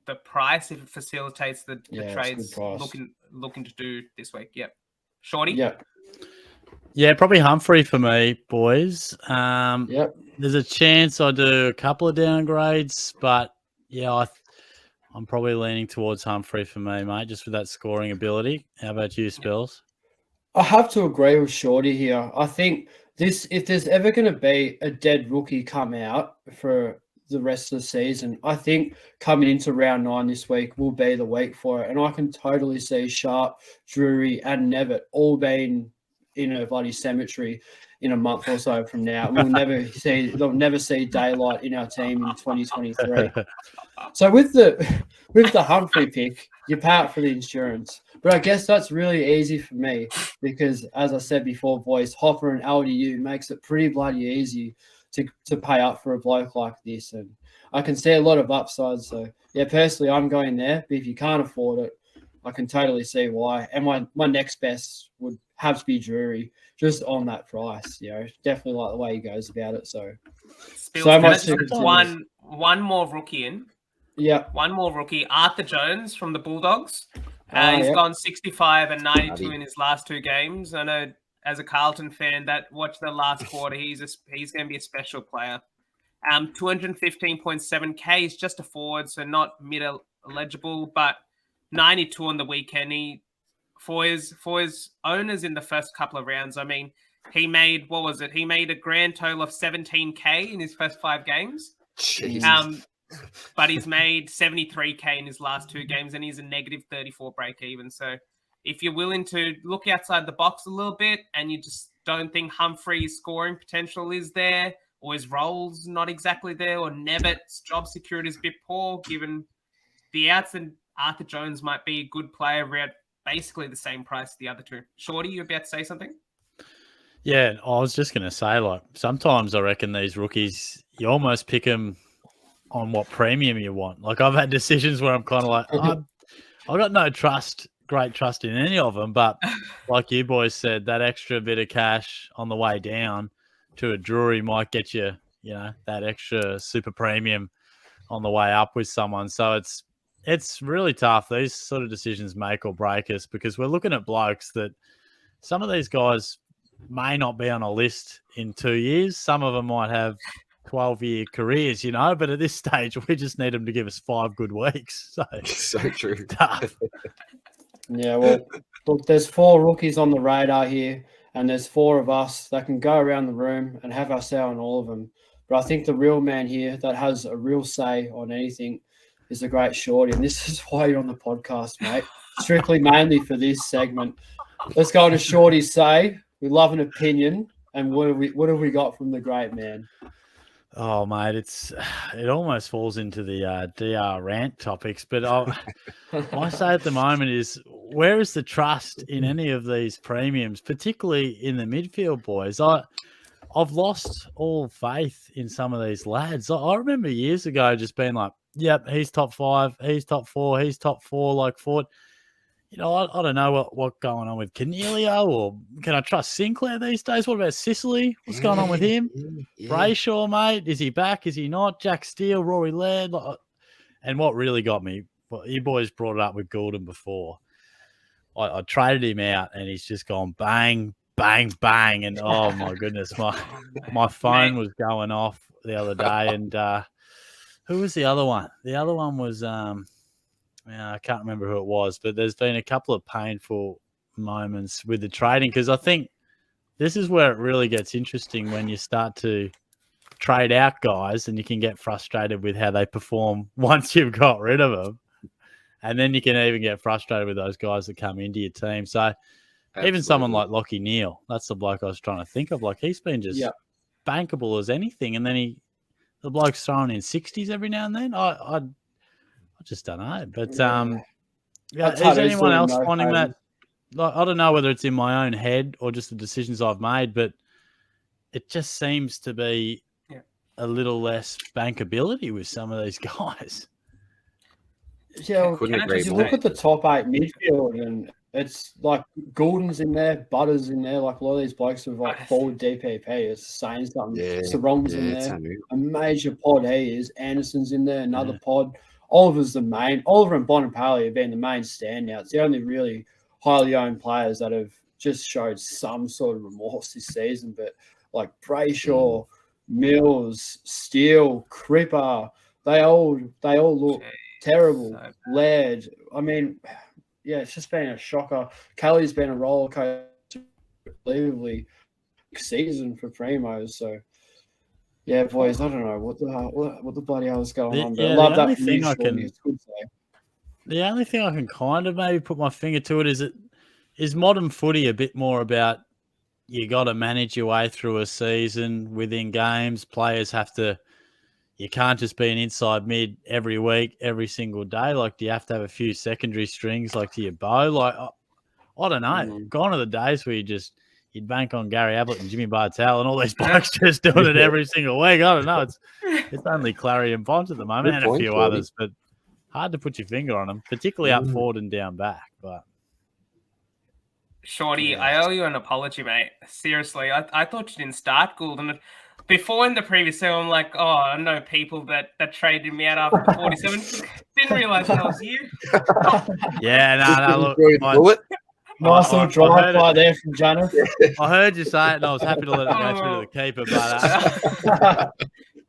the price if it facilitates the trades looking to do this week. Yep. Shorty? Yeah. Yeah, probably Humphrey for me, boys. Yep. There's a chance I do a couple of downgrades, but yeah, I'm probably leaning towards Humphrey for me, mate, just with that scoring ability. How about you, Spells? I have to agree with Shorty here. I think if there's ever going to be a dead rookie come out for the rest of the season, I think coming into round 9 this week will be the week for it. And I can totally see Sharp, Drury, and Nevitt all being in a bloody cemetery in a month or so from now. They'll never see daylight in our team in 2023. So with the Humphrey pick, you pay out for the insurance. But I guess that's really easy for me because, as I said before, boys, Hopper and LDU makes it pretty bloody easy to pay up for a bloke like this. And I can see a lot of upsides. So, yeah, personally, I'm going there. But if you can't afford it, I can totally see why. And my next best would have to be Drury, just on that price. You know, definitely like the way he goes about it. So much to consider. One more rookie in. Yeah. One more rookie, Arthur Jones from the Bulldogs. He's gone 65 and 92 in his last 2 games. I know as a Carlton fan that watched the last quarter, he's going to be a special player. 215.7K is just a forward, so not mid-eligible, but 92 on the weekend. For his owners in the first couple of rounds, I mean, he made, what was it? He made a grand total of 17K in his first 5 games. Jesus. But he's made 73K in his last 2 games, and he's a negative 34 break even. So if you're willing to look outside the box a little bit and you just don't think Humphrey's scoring potential is there, or his role's not exactly there, or Nevitt's job security is a bit poor, given the outs, and Arthur Jones might be a good player around basically the same price as the other 2. Shorty, you about to say something? Yeah, I was just going to say, like, sometimes I reckon these rookies, you almost pick them on what premium you want. Like, I've had decisions where I'm kind of like, I got no great trust in any of them, but like you boys said, that extra bit of cash on the way down to a Drury might get you, that extra super premium on the way up with someone. So it's really tough. These sort of decisions make or break us, because we're looking at blokes that some of these guys may not be on a list in 2 years. Some of them might have 12-year careers, but at this stage, we just need them to give us 5 good weeks. So true. Tough. Yeah, well, look, there's 4 rookies on the radar here, and there's 4 of us that can go around the room and have our say on all of them. But I think the real man here that has a real say on anything is the great Shorty, and this is why you're on the podcast, mate. Strictly mainly for this segment. Let's go to Shorty's say. We love an opinion, and what have we got from the great man? Oh, mate, it almost falls into the DR rant topics, but my say at the moment is, where is the trust in any of these premiums, particularly in the midfield, boys? I've lost all faith in some of these lads. I remember years ago just being like, yep, he's top 5, he's top 4, he's top 4, like forward. I don't know what's going on with Cornelio, or can I trust Sinclair these days? What about Sicily? What's going on with him? Yeah. Brayshaw, mate, is he back? Is he not? Jack Steele, Rory Laird. And what really got me, well, you boys brought it up with Goulden before. I traded him out, and he's just gone bang, bang, bang. And, oh, my goodness, my phone was going off the other day. And who was the other one? The other one was I can't remember who it was, but there's been a couple of painful moments with the trading, because I think this is where it really gets interesting, when you start to trade out guys and you can get frustrated with how they perform once you've got rid of them. And then you can even get frustrated with those guys that come into your team. So Absolutely. Even someone like Lachie Neale, that's the bloke I was trying to think of. Like, he's been just bankable as anything. And then the bloke's throwing in 60s every now and then. I just don't know. But is anyone else finding that? Like, I don't know whether it's in my own head or just the decisions I've made, but it just seems to be a little less bankability with some of these guys. Yeah, because you look at the top 8 midfield, and it's like Goulden's in there, Butters in there, like a lot of these blokes with like forward DPP. It's saying something. Sarong's in there, a major pod he is. Anderson's in there, another pod. Oliver's the main. Oliver and Bonampali have been the main standouts. The only really highly owned players that have just showed some sort of remorse this season. But like Brayshaw, Mills, Steele, Cripper, they all look terrible. Laird. I mean, it's just been a shocker. Kelly's been a roller coaster, unbelievably season for Primos. So. Yeah, boys, I don't know what the bloody hell is going on. But I love that thing. The only thing I can kind of maybe put my finger to it is modern footy a bit more about you got to manage your way through a season within games. Players have to. You can't just be an inside mid every week, every single day. Like, do you have to have a few secondary strings, like to your bow? Like, I don't know. Gone are the days where you'd bank on Gary Ablett and Jimmy Bartel and all these blokes just doing it every single week. I don't know. It's only Clary and Bont at the moment, and a few others, but hard to put your finger on them, particularly up forward and down back. But Shorty, I owe you an apology, mate. Seriously, I thought you didn't start Gould, and before in the previous show, I'm like, oh, I know people that traded me out after the 47. Didn't realize that was you. Yeah, look. Nice little drive by there from Janath. I heard you say it, and I was happy to let it go through to the keeper.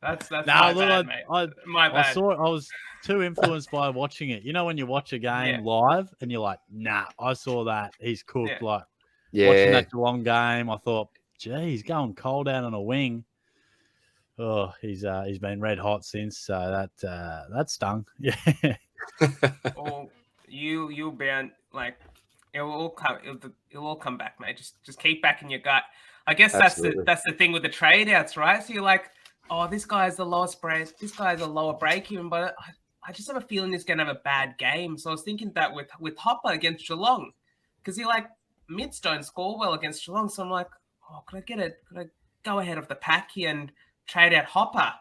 But that's my bad, mate. My bad. I was too influenced by watching it. You know, when you watch a game live and you're like, nah, I saw that. He's cooked. Yeah. Like watching that Geelong game, I thought, gee, he's going cold out on a wing. Oh, he's been red hot since. So that stung. Yeah. Well, you'll be like. It'll all come back, mate. Just keep back in your gut. I guess that's the thing with the trade outs, right? So you're like, oh, this guy's the lowest break, this guy's a lower break even, but I just have a feeling he's gonna have a bad game. So I was thinking that with Hopper against Geelong, because you're like, mids don't score well against Geelong. So I'm like, oh, could I go ahead of the pack here and trade out Hopper?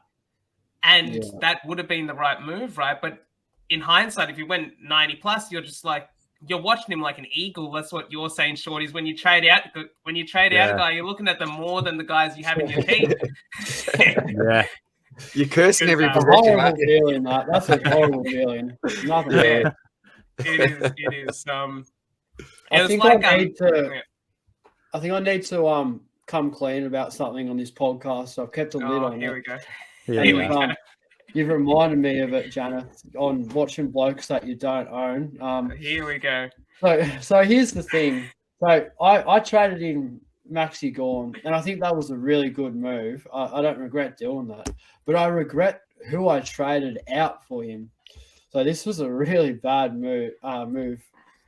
And that would have been the right move, right? But in hindsight, if you went 90 plus, you're just like, you're watching him like an eagle. That's what you're saying, Shorty's. When you trade out a guy, you're looking at them more than the guys you have in your team. Yeah. You're cursing every direction. Horrible feeling, that. That's a horrible feeling. Nothing. Yeah. It is. I think I need to come clean about something on this podcast. So I've kept a lid on here it. We go. Here we go. You've reminded me of it, Janath, on watching blokes that you don't own. Here we go. So here's the thing. So I traded in Maxi Gorn, and I think that was a really good move. I don't regret doing that, but I regret who I traded out for him. So this was a really bad move.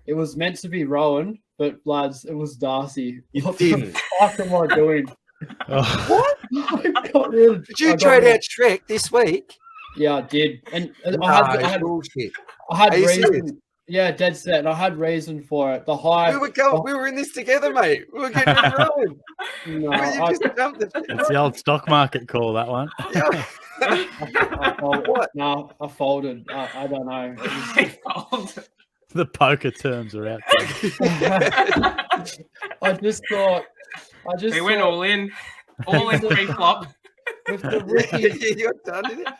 It was meant to be Rowan, but lads, it was Darcy. What the fuck am I doing? What? Did you trade out Shrek this week? Yeah, I did, and I had reason. Yeah, dead set, and I had reason for it. We were in this together, mate. We were getting it rolling. No, it's the old stock market call, that one. Yeah. I folded. I don't know. The poker terms are out there. They went all in pre-flop. With the rookies, you're done, isn't it?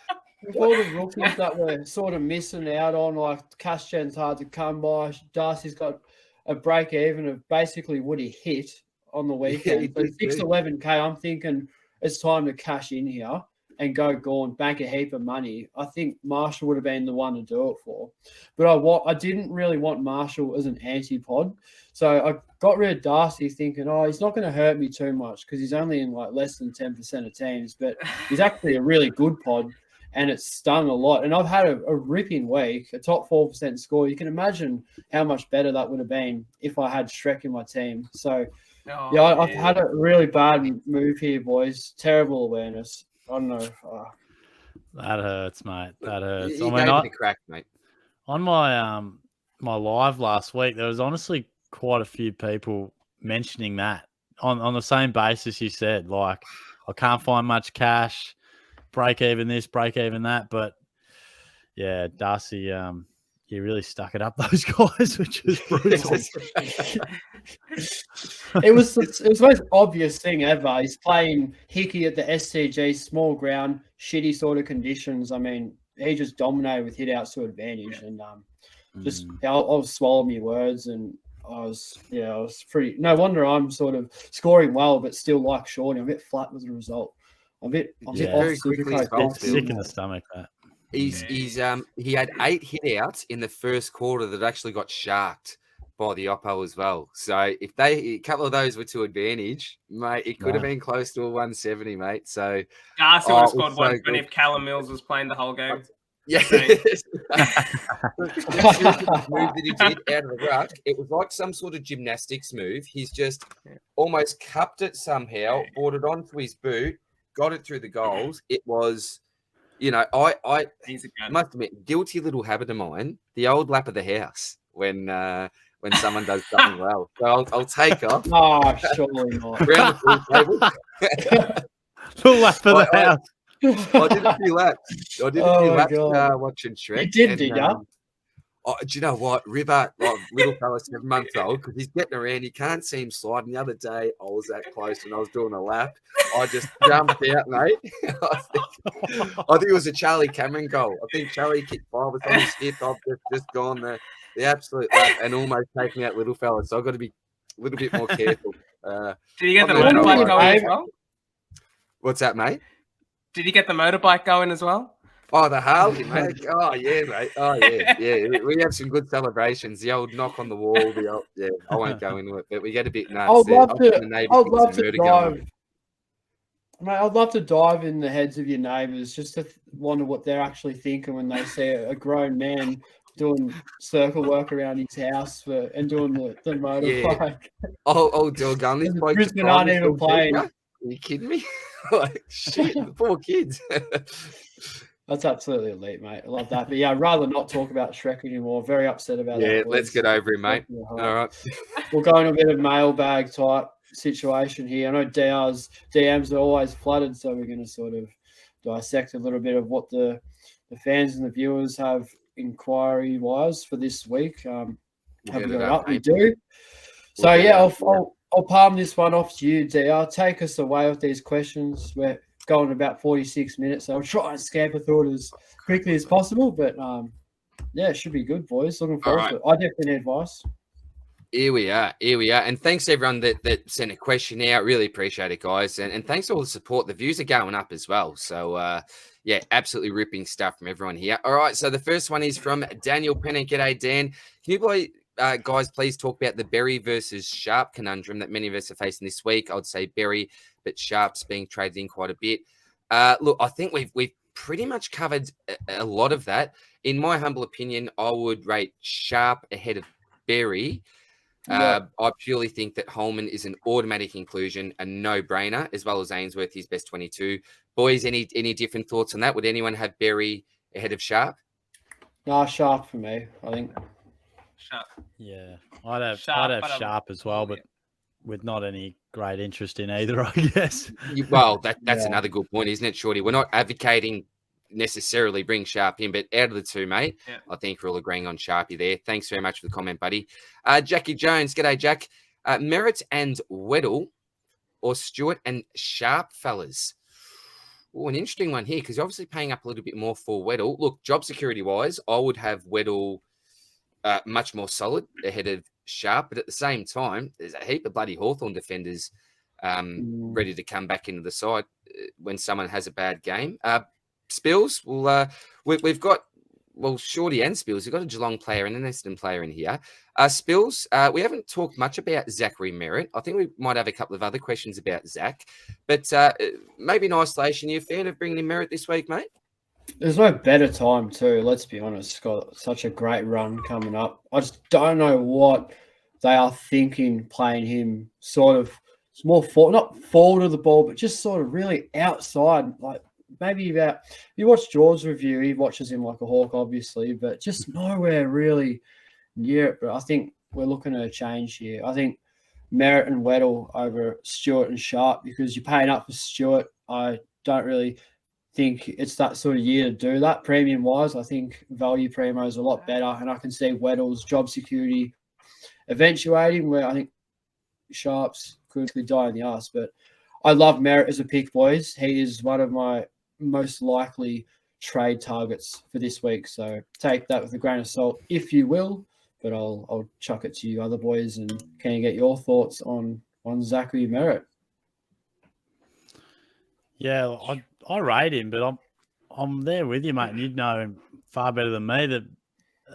With all the rookies that we're sort of missing out on, like cash gen's hard to come by. Darcy's got a break even of basically what he hit on the weekend. So 611K, I'm thinking it's time to cash in here and go and bank a heap of money. I think Marshall would have been the one to do it for. But I didn't really want Marshall as an anti-pod. So I got rid of Darcy thinking, he's not going to hurt me too much because he's only in like less than 10% of teams. But he's actually a really good pod. And it's stung a lot. And I've had a ripping week, a top 4% score. You can imagine how much better that would have been if I had Shrek in my team. So, I've had a really bad move here, boys. Terrible awareness. I don't know. That hurts, mate. That hurts. You gave it a crack, mate. On my my live last week, there was honestly quite a few people mentioning that on the same basis you said. Like, I can't find much cash. Break even this, break even that, but yeah, Darcy, he really stuck it up those guys, which was brutal. It was the most obvious thing ever. He's playing Hickey at the SCG, small ground, shitty sort of conditions. I mean, he just dominated with hit outs to advantage, and I was swallowing my words, and I was pretty. No wonder I'm sort of scoring well, but still like Shorty. I'm a bit flat as a result. Sick in the stomach. That he had 8 hit outs in the first quarter that actually got sharked by the Oppo as well. So if a couple of those were to advantage, mate, it could have been close to a 170, mate. So Darcy would have scored 120 if Callum Mills was playing the whole game. Yeah. The move that he did out of the ruck, it was like some sort of gymnastics move. He's just almost cupped it somehow, brought it onto his boot, got it through the goals. It was, I must admit, guilty little habit of mine, the old lap of the house when someone does something well. So I'll take off. Oh, surely not. Round the pool table. The lap of the house. I did a few laps. Watching Shrek. You did, did you? Do you know what? River, little fella, 7 months old, because he's getting around. You can't see him sliding. The other day, I was that close when I was doing a lap. I just jumped out, mate. I think it was a Charlie Cameron goal. I think Charlie kicked 5 or something. I've just gone the absolute lap and almost taking out little fella. So I've got to be a little bit more careful. Did you get the motorbike going as well? What's that, mate? Did you get the motorbike going as well? Oh, the Harley, mate. Oh, yeah, mate. Oh, yeah. Yeah, we have some good celebrations. The old knock on the wall. I won't go into it, but we get a bit nuts. I'd love to dive. Mate, I'd love to dive in the heads of your neighbours just to wonder what they're actually thinking when they see a grown man doing circle work around his house and doing the motorbike. Yeah. Oh, dog, on this bike. Brisbane aren't even playing. Are you kidding me? Like, shit, the poor kids. That's absolutely elite, mate. I love that. But yeah, I'd rather not talk about Shrek anymore. Very upset about that. Yeah, let's get over him, mate. All right. We'll go into a bit of mailbag type situation here. I know DR's DMs are always flooded, so we're going to sort of dissect a little bit of what the fans and the viewers have inquiry-wise for this week. Have we got it up? We do. So yeah, I'll palm this one off to you, DR. Take us away with these questions. We're going about 46 minutes, so I'll try and scamper through it as quickly as possible. But yeah, it should be good, boys. Looking forward to it. I definitely need advice. Here we are. And thanks to everyone that sent a question out. Really appreciate it, guys. And thanks for all the support. The views are going up as well. So yeah, absolutely ripping stuff from everyone here. All right, so the first one is from Daniel Pennant. G'day, Dan. Can you guys please talk about the Berry versus Sharp conundrum that many of us are facing this week? I would say Berry, but Sharp's being traded in quite a bit. Look, I think we've pretty much covered a lot of that. In my humble opinion, I would rate Sharp ahead of Berry. I purely think that Holman is an automatic inclusion, a no-brainer, as well as Ainsworth, his best 22. Boys, any different thoughts on that? Would anyone have Berry ahead of Sharp? No, Sharp for me, I think. Sharp. Yeah, I'd have Sharp as well, but with not any great interest in either, I guess. Well, that's another good point, isn't it, Shorty? We're not advocating necessarily bring Sharp in, but out of the two, mate, I think we're all agreeing on Sharpie there. Thanks very much for the comment, buddy. Jackie Jones, g'day, Jack. Merritt and Weddle or Stewart and Sharp, fellas? Oh, an interesting one here because you're obviously paying up a little bit more for Weddle. Look, job security-wise, I would have Weddle much more solid ahead of Sharp, but at the same time, there's a heap of bloody Hawthorn defenders ready to come back into the side when someone has a bad game. Spills, well, we've got, Shorty and Spills. We've got a Geelong player and an Essendon player in here. Spills, we haven't talked much about Zachary Merritt. I think we might have a couple of other questions about Zach, but maybe in isolation, are you a fan of bringing in Merritt this week, mate? There's no better time too, let's be honest. He's got such a great run coming up. I just don't know what they are thinking playing him sort of more not forward of the ball, but just sort of really outside. Like maybe about, you watch George's review, he watches him like a hawk, obviously, but just nowhere really near it. But I think we're looking at a change here. I think Merritt and Weddle over Stewart and Sharp, because you're paying up for Stewart. I don't really think it's that sort of year to do that. Premium wise, I think value primo is a lot better, and I can see Weddle's job security eventuating where I think Sharp's could die in the ass. But I love Merritt as a pick, boys. He is one of my most likely trade targets for this week, so take that with a grain of salt if you will, but I'll chuck it to you other boys. And can you get your thoughts on Zachary Merritt? Yeah, I rate him, but I'm there with you, mate. And you'd know him far better than me. That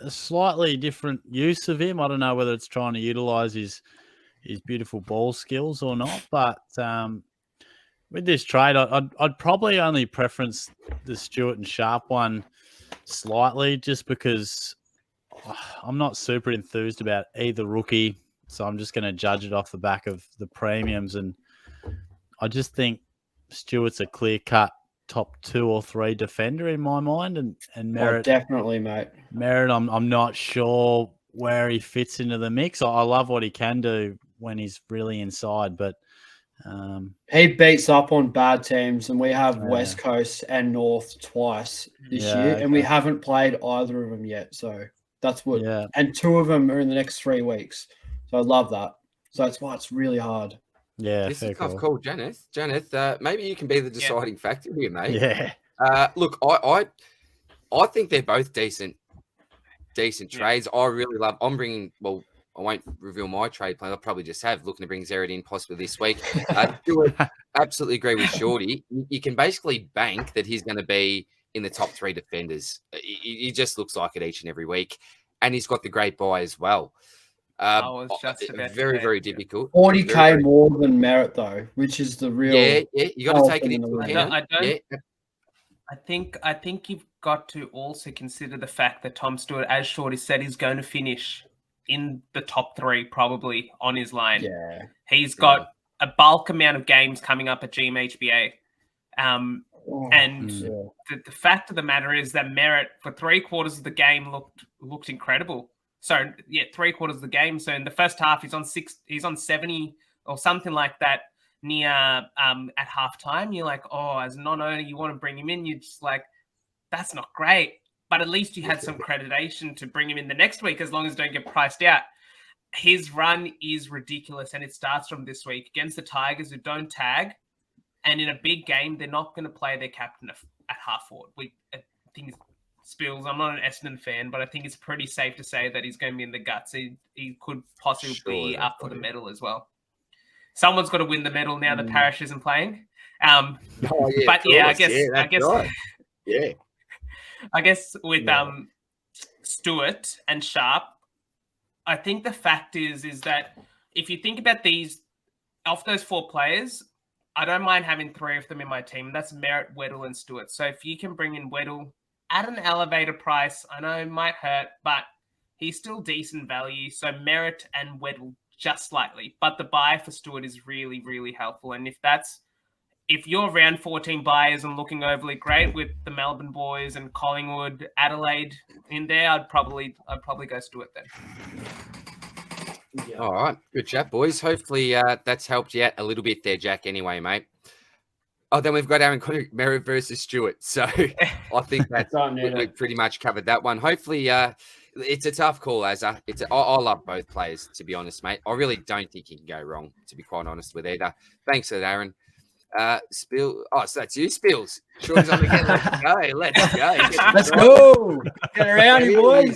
a slightly different use of him. I don't know whether it's trying to utilise his beautiful ball skills or not. But with this trade, I'd probably only preference the Stewart and Sharp one slightly, just because I'm not super enthused about either rookie. So I'm just going to judge it off the back of the premiums. And I just think Stewart's a clear-cut top 2 or 3 defender in my mind. And Merritt, definitely, mate. Merritt, I'm not sure where he fits into the mix. I love what he can do when he's really inside, but he beats up on bad teams, and we have West Coast and North twice this year, and we haven't played either of them yet. So that's what, and 2 of them are in the next 3 weeks. So I love that. So that's why it's really hard. Yeah, this is a tough call, Janath. Janath, maybe you can be the deciding factor here, mate. Yeah. Look, I think they're both decent trades. I really love. I'm bringing. Well, I won't reveal my trade plan. I'll probably just have looking to bring Zerrett in possibly this week. Absolutely agree with Shorty. You can basically bank that he's going to be in the top 3 defenders. He just looks like it each and every week, and he's got the great buy as well. I was just very difficult. 40K more than Merritt though, which is the real. Yeah. You got to take it into account. I think you've got to also consider the fact that Tom Stewart, as Shorty said, is going to finish in the top 3 probably on his line. Yeah, he's got a bulk amount of games coming up at GMHBA. The fact of the matter is that Merritt for 3/4 of the game looked incredible. So 3/4 of the game. So in the first half, he's on 70 or something like that near at halftime. You're like, oh, as a non-owner, you want to bring him in. You're just like, that's not great. But at least you had some creditation to bring him in the next week, as long as don't get priced out. His run is ridiculous, and it starts from this week against the Tigers, who don't tag. And in a big game, they're not going to play their captain at half forward. I think Spills, I'm not an Essendon fan, but I think it's pretty safe to say that he's going to be in the guts. He could possibly be up for the medal as well. Someone's got to win the medal now that Parrish isn't playing. I guess with Stewart and Sharp, I think the fact is that if you think about these, of those 4 players, I don't mind having 3 of them in my team. That's Merritt, Weddle, and Stewart. So if you can bring in Weddle at an elevator price, I know it might hurt, but he's still decent value. So Merritt and Weddle just slightly. But the buy for Stewart is really, really helpful. And if you're round 14 buyers and looking overly great with the Melbourne boys and Collingwood, Adelaide in there, I'd probably go Stewart then. All right, good chat, boys. Hopefully that's helped you out a little bit there, Jack. Anyway, mate. Oh, then we've got Aaron Merritt versus Stewart. So I think that's we've pretty much covered that one. Hopefully, it's a tough call, Azza. I love both players, to be honest, mate. I really don't think you can go wrong, to be quite honest with either. Thanks for that, Aaron. So that's you, Spills. Shorty's on again. Let's go. Let's go. Get around here, boys.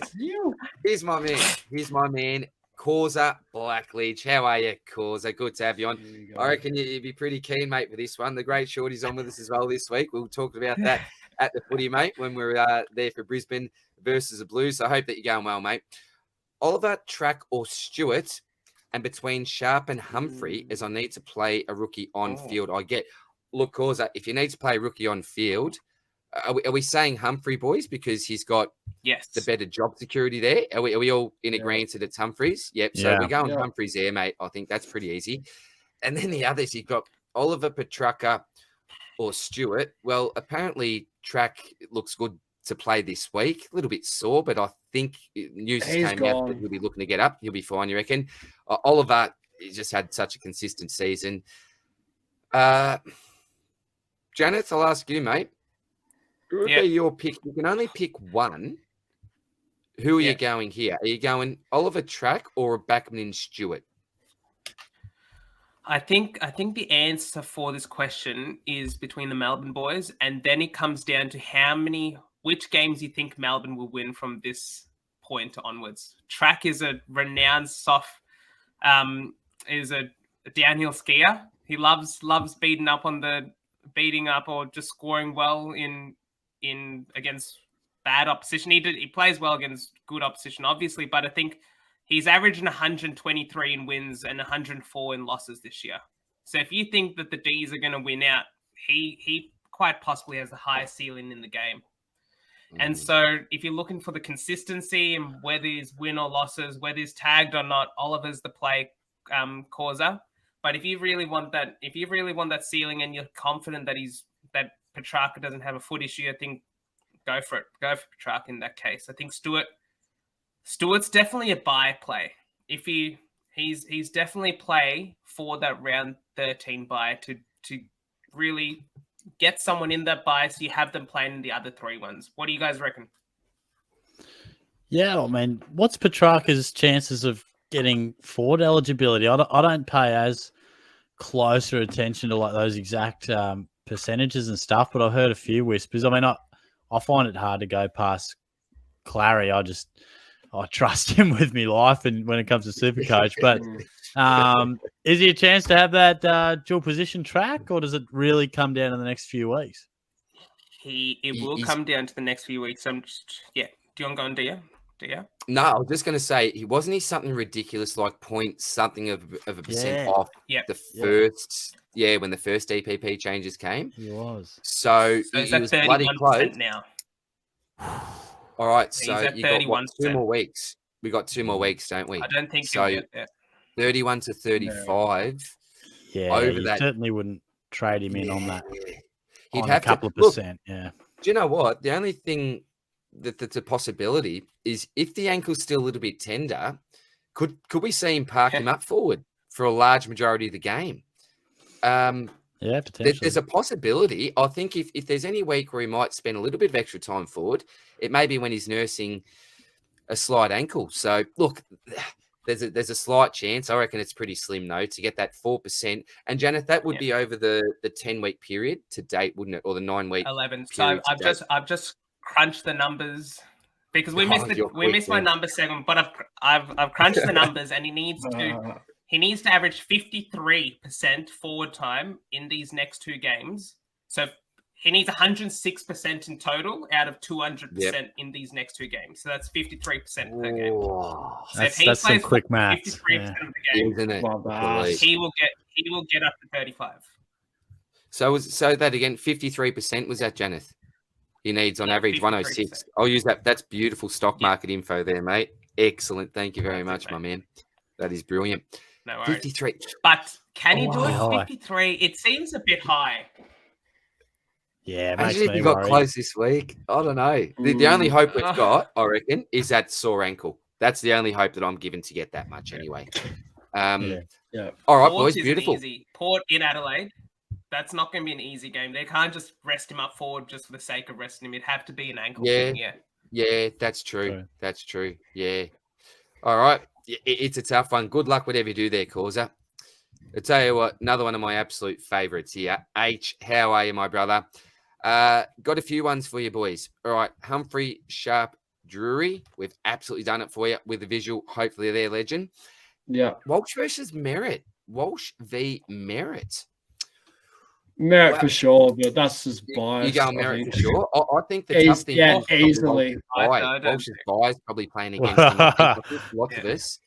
Here's my man. Causa Blackledge. How are you, Causa? Good to have you on. I reckon you'd be pretty keen, mate, for this one. The great Shorty's on with us as well this week. We'll talk about that at the footy, mate, when we're there for Brisbane versus the Blues. So I hope that you're going well, mate. Oliver, Track, or Stewart, and between Sharp and Humphrey, as I need to play a rookie on field. Look, Causa, if you need to play a rookie on field, are we saying Humphrey, boys, because he's got the better job security there? Are we all in agreement that it's Humphreys? Yep. So we're going Humphreys there, mate. I think that's pretty easy. And then the others, you've got Oliver, Petrarca, or Stewart. Well, apparently Track looks good to play this week. A little bit sore, but I think news came out that he'll be looking to get up. He'll be fine, you reckon? Oliver, he just had such a consistent season. Janath, I'll ask you, mate. Who would be your pick? You can only pick one. Who are you going here? Are you going Oliver, Track, or Backman Stewart? I think the answer for this question is between the Melbourne boys, and then it comes down to which games you think Melbourne will win from this point onwards. Track is a renowned is a downhill skier. He loves beating up or just scoring well in against bad opposition. He plays well against good opposition, obviously, but I think he's averaging 123 in wins and 104 in losses this year. So if you think that the D's are going to win out, he quite possibly has the highest ceiling in the game. And so if you're looking for the consistency and whether he's win or losses, whether he's tagged or not, Oliver's the play causer. But if you really want that ceiling and you're confident that Petrarca doesn't have a foot issue, I think go for it. Go for Petrarca in that case. I think Stewart's definitely a buy play. If he's definitely play for that round 13 buy to really get someone in that buy, so you have them playing in the other 3 ones. What do you guys reckon? Yeah, I mean, what's Petrarca's chances of getting forward eligibility? I don't pay as closer attention to like those exact percentages and stuff, but I've heard a few whispers. I mean, I find it hard to go past Clary. I trust him with me life, and when it comes to Supercoach, but is he a chance to have that dual position track, or does it really come down in the next few weeks? It will come down to the next few weeks. Do you want to go on DR? No, I was just going to say, wasn't he something ridiculous, like point something of a percent off the first, when the first DPP changes came? He was. So he was bloody close. Now. All right, so you got 2 more weeks. We got 2 more weeks, don't we? I don't think so. He'll get there. 31 to 35. Yeah, over that, certainly wouldn't trade him in on that. He'd on have a couple of look, percent. Yeah. Do you know what? The only thing that's a possibility is if the ankle's still a little bit tender, could we see him park him up forward for a large majority of the game? Yeah, potentially. There's a possibility. I think if there's any week where he might spend a little bit of extra time forward, it may be when he's nursing a slight ankle. So look, there's a slight chance. I reckon it's pretty slim though to get that 4%. And Janath, that would be over the 10-week period to date, wouldn't it? Or the 9-week 11. So I've just crunched the numbers because we missed my number segment, but I've crunched the numbers, and he needs to average 53% forward time in these next 2 games. So he needs 106% in total out of 200% in these next 2 games. So that's 53% per game. So that's some quick math. 53% of the game, isn't it? he will get up to 35. So that again, 53% was that, Janath? He needs on average 106. I'll use that. That's beautiful stock market info there, mate. Excellent. Thank you very much, my man. That is brilliant. No worries. 53. But can he do it 53? It seems a bit high. Yeah, imagine if he got close this week. I don't know. The only hope we've got, I reckon, is that sore ankle. That's the only hope that I'm given to get that much anyway. All right, boys. Beautiful. Port in Adelaide. That's not going to be an easy game. They can't just rest him up forward just for the sake of resting him. It'd have to be an ankle thing. Yeah, that's true. That's true. Yeah. All right. It's a tough one. Good luck whatever you do there, Causa. I'll tell you what, another one of my absolute favourites here. H, how are you, my brother? Got a few ones for you, boys. All right. Humphrey, Sharp, Drury. We've absolutely done it for you with a visual, hopefully their legend. Yeah. Walsh versus Merritt. Walsh v. Merritt. Merritt for sure, but that's just biased. You go Merritt for sure. I think the tough thing is easily. Walsh's bias probably playing against him. Lots of us.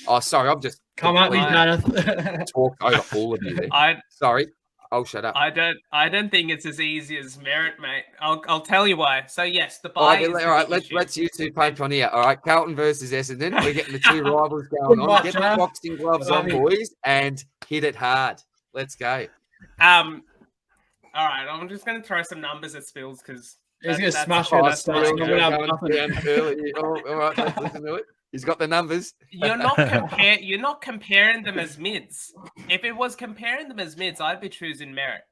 Oh, sorry, I'm just come at me, Janath. Talk over all of you there. Sorry, I'll shut up. I don't think it's as easy as Merritt, mate. I'll tell you why. So yes, the buy. All right, let's you two punch on here. All right, Carlton versus Essendon. We're getting the 2 rivals going on. Get the boxing gloves on, boys, and hit it hard. Let's go. All right, I'm just going to throw some numbers at Spills because he's going to smash me. All right, let's listen to it. He's got the numbers. You're not comparing them as mids. If it was comparing them as mids, I'd be choosing Merritt.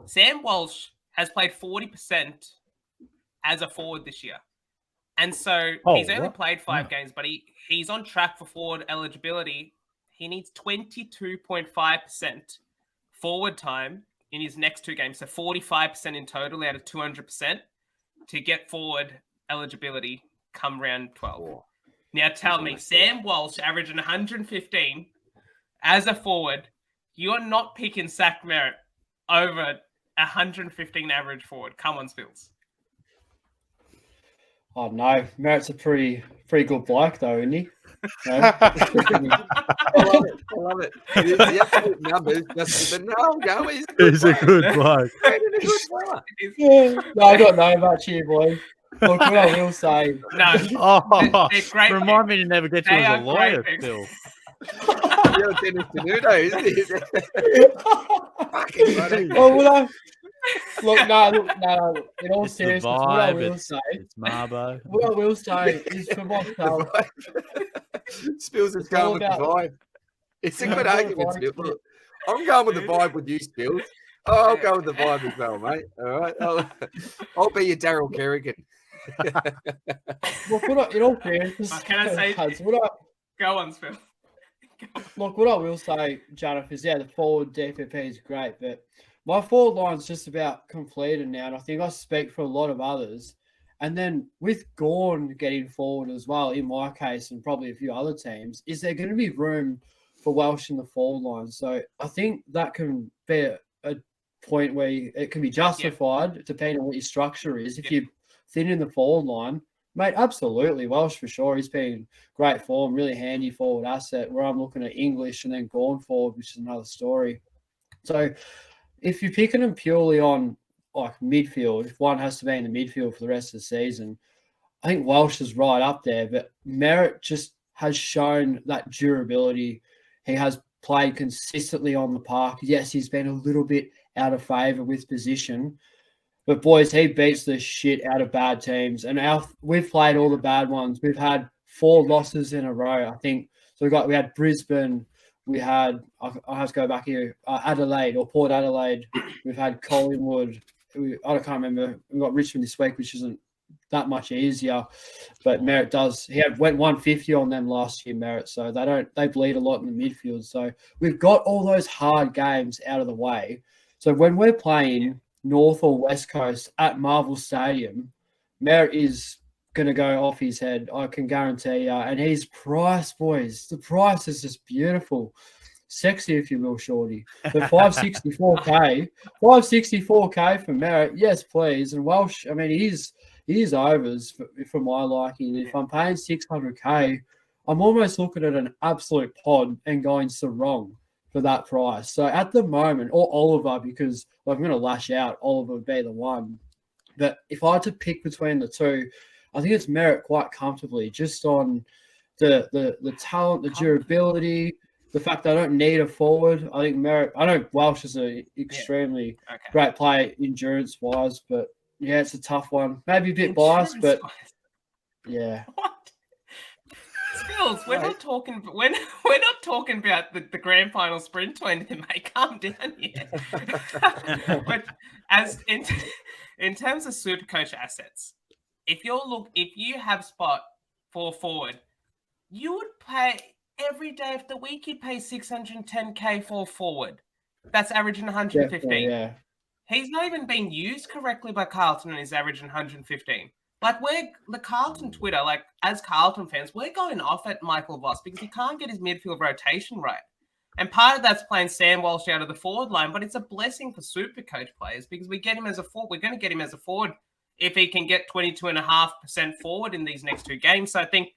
Sam Walsh has played 40% as a forward this year. And so he's only played 5 games, but he's on track for forward eligibility. He needs 22.5% forward time in his next 2 games. So 45% in total out of 200% to get forward eligibility come round 12. Now tell me, Sam Walsh averaging 115 as a forward, you're not picking Zach Merritt over 115 average forward. Come on, Spills. Oh no, Merritt's a pretty good bloke though, isn't he? No? I love it. The absolute numbers, but no, I'm going. He's a good bloke. No, I got no much here, boy. Look, what I will say. No, Oh, they're great remind me to never get you They as are a lawyer, great picks. Phil. You're Dennis Denudo, isn't it? Fucking funny. Well, what I look, no. In all It's the seriousness, what I vibe. will It's, say, it's Marbo. what I will say is for myself, The vibe. Spills is It's all going with the about- vibe. It's a Yeah, good it's all argument, about Spills. it. Look, I'm going with the vibe with you, Spills. Oh, I'll go with the vibe as well, mate. All right. I'll be your Daryl Kerrigan. look, in all seriousness, Can I say- lads, Go on, Phil. look, what I will say, Jonathan, is the forward DPP is great, but my forward line's just about completed now, and I think I speak for a lot of others. And then with Gorn getting forward as well, in my case, and probably a few other teams, is there going to be room for Welsh in the forward line? So I think that can be a point where it can be justified, depending on what your structure is. If you thin in the forward line, mate, absolutely, Welsh for sure. He's been great form, really handy forward asset. Where I'm looking at English and then Gorn forward, which is another story. So if you're picking them purely on like midfield, if one has to be in the midfield for the rest of the season, I think Welsh is right up there. But Merritt just has shown that durability. He has played consistently on the park. Yes, he's been a little bit out of favour with position, but boys, he beats the shit out of bad teams. And we've played all the bad ones. We've had 4 losses in a row, I think. So we had Brisbane. We had, I have to go back here, Adelaide or Port Adelaide. We've had Collingwood. I can't remember. We've got Richmond this week, which isn't that much easier. But Merritt does. He went 150 on them last year, Merritt. So they bleed a lot in the midfield. So we've got all those hard games out of the way. So when we're playing North or West Coast at Marvel Stadium, Merritt is going to go off his head. I can guarantee you. And his price, boys, the price is just beautiful. Sexy, if you will, Shorty. The 564K for Merritt, yes, please. And Welsh, I mean, he is overs for my liking. If I'm paying 600K, I'm almost looking at an absolute pod and going Sarong for that price. So at the moment, or Oliver, because I'm going to lash out, Oliver would be the one. But if I had to pick between the two, I think it's Merritt quite comfortably, just on the talent, the durability, the fact that I don't need a forward. I think Merritt, I know Welsh is an extremely great player endurance-wise, but yeah, it's a tough one. Maybe a bit biased, but yeah. What? Skills, we're not talking about the grand final sprint or anything, mate. Calm down here. But as in terms of Supercoach assets, if you have spot for forward, you would pay every day of the week. You'd pay 610K for forward. That's averaging 115. Yeah. He's not even being used correctly by Carlton, and he's averaging 115. Like, we're the Carlton Twitter, like, as Carlton fans, we're going off at Michael Voss because he can't get his midfield rotation right. And part of that's playing Sam Walsh out of the forward line, but it's a blessing for Supercoach players because we get him as a forward. We're going to get him as a forward if he can get 22.5% forward in these next 2 games. So I think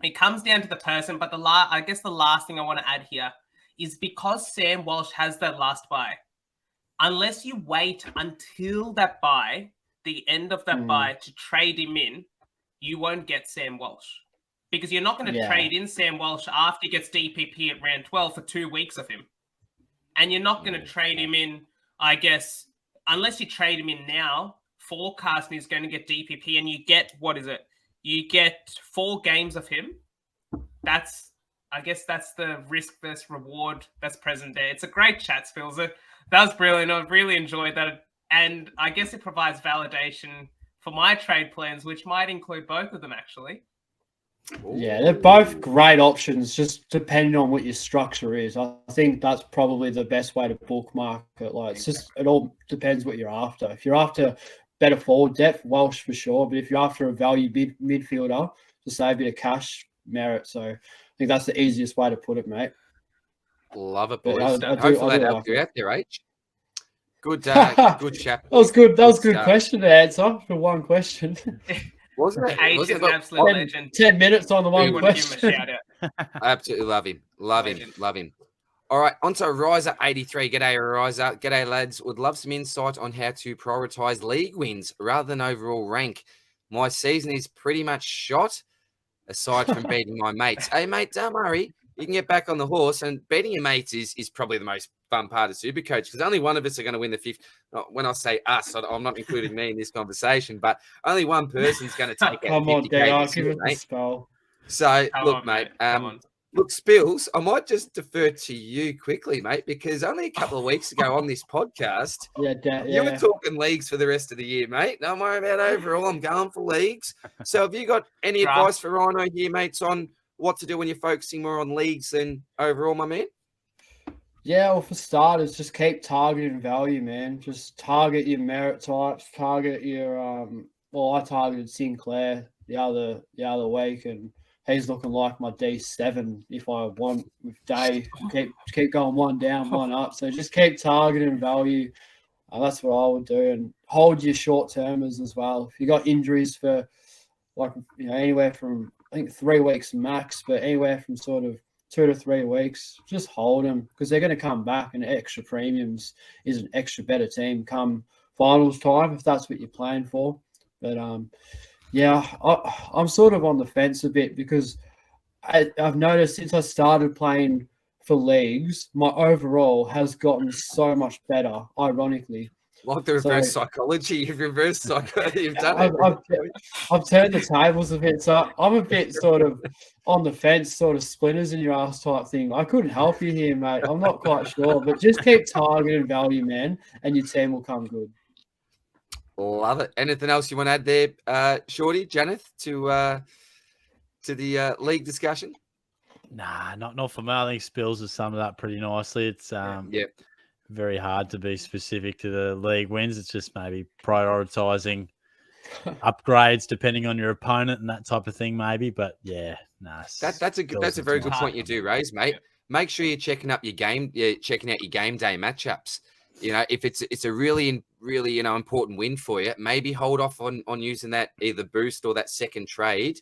it comes down to the person. But I guess the last thing I want to add here is because Sam Walsh has that last bye, unless you wait until that bye, the end of that bye, to trade him in, you won't get Sam Walsh. Because you're not going to trade in Sam Walsh after he gets DPP at round 12 for 2 weeks of him. And you're not going to trade him in, I guess, unless you trade him in now, forecasting he's going to get DPP, and you get, you get 4 games of him. I guess that's the risk versus reward that's present there. It's a great chat, Phils. That was brilliant. I really enjoyed that. And I guess it provides validation for my trade plans, which might include both of them, actually. Yeah, they're both great options, just depending on what your structure is. I think that's probably the best way to bookmark it. Like, it all depends what you're after. If you're after better forward depth, Welsh for sure. But if you're after a value midfielder to save a bit of cash, Merritt. So I think that's the easiest way to put it, mate. Love it, boys. I Hopefully that helped you out there, H. Good chat. That was good. That was a good question to answer for one question. Wasn't it? H is an absolute legend. 10 minutes on the one We want to give him question. a shout out. I absolutely love him. Love him. All right, on to Riser83. G'day, Riser. G'day, lads. Would love some insight on how to prioritise league wins rather than overall rank. My season is pretty much shot, aside from beating my mates. Hey, mate, don't worry. You can get back on the horse, and beating your mates is probably the most fun part of Supercoach, because only one of us are going to win the fifth. When I say us, I'm not including me in this conversation, but only one person's going to take out Come on, 50K DR, this give year, it the mate. spell. So, Come look, on, mate, Come on. look, Spills, I might just defer to you quickly, mate, because only a couple of weeks ago on this podcast, you were talking leagues for the rest of the year, mate. Don't worry about overall. I'm going for leagues. So have you got any advice for Rhino here, mates, on what to do when you're focusing more on leagues than overall, my man? Yeah, well, for starters, just keep targeting value, man. Just target your merit types, target your I targeted Sinclair the other week, and he's looking like my D7 if I want with Day. Keep going one down, one up. So just keep targeting value. That's what I would do, and hold your short termers as well. If you got injuries for anywhere from I think 3 weeks max, but anywhere from sort of 2 to 3 weeks, just hold them, because they're going to come back, and extra premiums is an extra better team come finals time if that's what you're playing for. But I'm sort of on the fence a bit, because I've noticed since I started playing for leagues, my overall has gotten so much better, ironically. Like the reverse psychology, you've reversed psychology. You've done it. I've turned the tables a bit, so I'm a bit sort of on the fence, sort of splinters in your ass type thing. I couldn't help you here, mate. I'm not quite sure, but just keep targeting value, man, and your team will come good. Love it. Anything else you want to add there, Shorty, Janath, to the league discussion? Nah, not for me. I think Spills has summed it up pretty nicely. It's very hard to be specific to the league wins. It's just maybe prioritizing upgrades depending on your opponent and that type of thing, maybe. But that's a very good point you do raise, mate. Yeah. Make sure you're checking out your game day matchups. If it's a really important win for you, maybe hold off on using that either boost or that second trade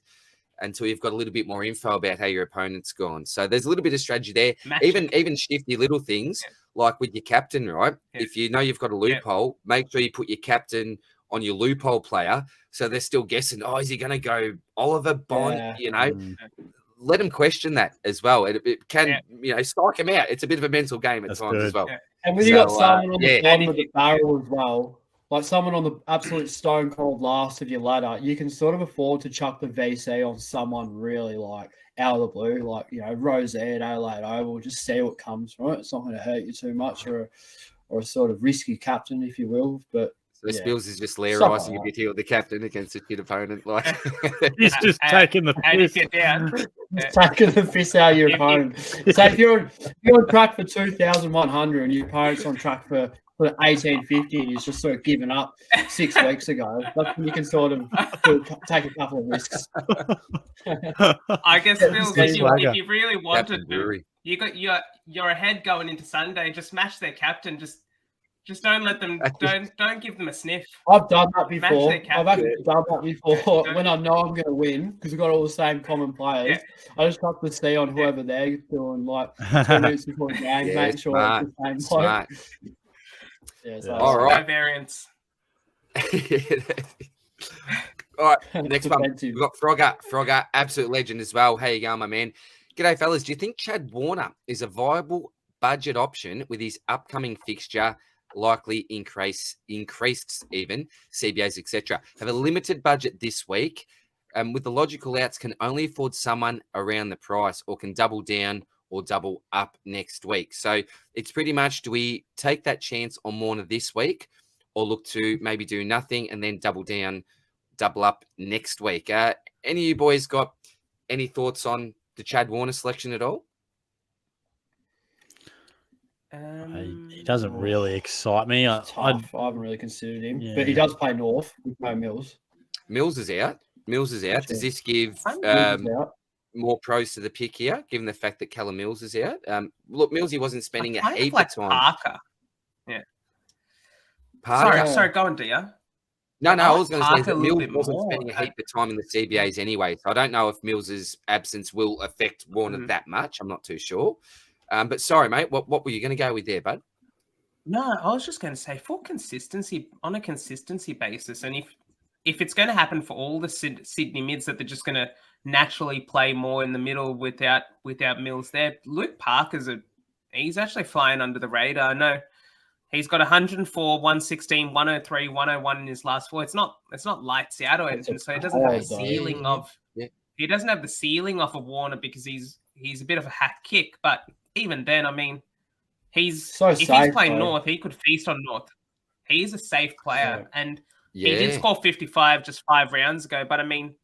until you've got a little bit more info about how your opponent's gone. So there's a little bit of strategy there. Even shifty little things like with your captain, right? Yeah. If you know you've got a loophole, make sure you put your captain on your loophole player, so they're still guessing, is he going to go Oliver Bond? Let them question that as well. It can, strike him out. It's a bit of a mental game at times as well. Yeah. And when you got someone on the bottom of the barrel as well, like someone on the absolute stone cold last of your ladder, you can sort of afford to chuck the VC on someone really like out of the blue, like Rose at Adelaide Oval. Just see what comes from it. It's not going to hurt you too much, or a sort of risky captain, if you will. But so Spills is just layerizing a bit here with the captain against a shit opponent. Like he's just taking the piss. Taking the piss out of your opponent. So if you're on track for 2,100 and your opponent's on track for 1,850, and he's just sort of given up 6 weeks ago, that's when you can sort of take a couple of risks. I guess, Phil, if you really wanted to, you got you're ahead going into Sunday. Just smash their captain. Just don't let them. Don't give them a sniff. I've done that before. I've actually done that before when I know I'm going to win, because we've got all the same common players. Yeah. I just chuck the C on whoever they're doing, like 2 minutes before the game, make sure it's the same smart. All right. No variance. All right, next one. We've got Frogger, absolute legend as well. How you going, my man? G'day, fellas. Do you think Chad Warner is a viable budget option with his upcoming fixture, likely increased even, CBAs, etc.? Have a limited budget this week, with the logical outs can only afford someone around the price, or can double down or double up next week. So it's pretty much, do we take that chance on Warner this week, or look to maybe do nothing and then double up next week? Any of you boys got any thoughts on the Chad Warner selection at all? He doesn't really excite me. I haven't really considered him, but he does play North with no Mills. Mills is out. Does this give more pros to the pick here, given the fact that Callum Mills is out? Look, Millsy wasn't spending a heap of time. Parker. Yeah. Parker. Sorry, go on, DR. No, I was going to say that Mills wasn't spending a heap of time in the CBAs anyway, so I don't know if Mills's absence will affect Warner that much. I'm not too sure. But sorry, mate, what were you going to go with there, bud? No, I was just going to say for consistency, on a consistency basis, and if it's going to happen for all the Sydney mids that they're just going to naturally play more in the middle without Mills there, Luke Parker's he's actually flying under the radar. I know he's got 104, 116, 103, 101 in his last 4. It's not lights out or anything, so he doesn't have the ceiling of he doesn't have the ceiling off of Warner because he's a bit of a hack kick. But even then, I mean, he's if he's playing North, he could feast on North. He's a safe player, and he did score 55 just 5 rounds ago. But I mean,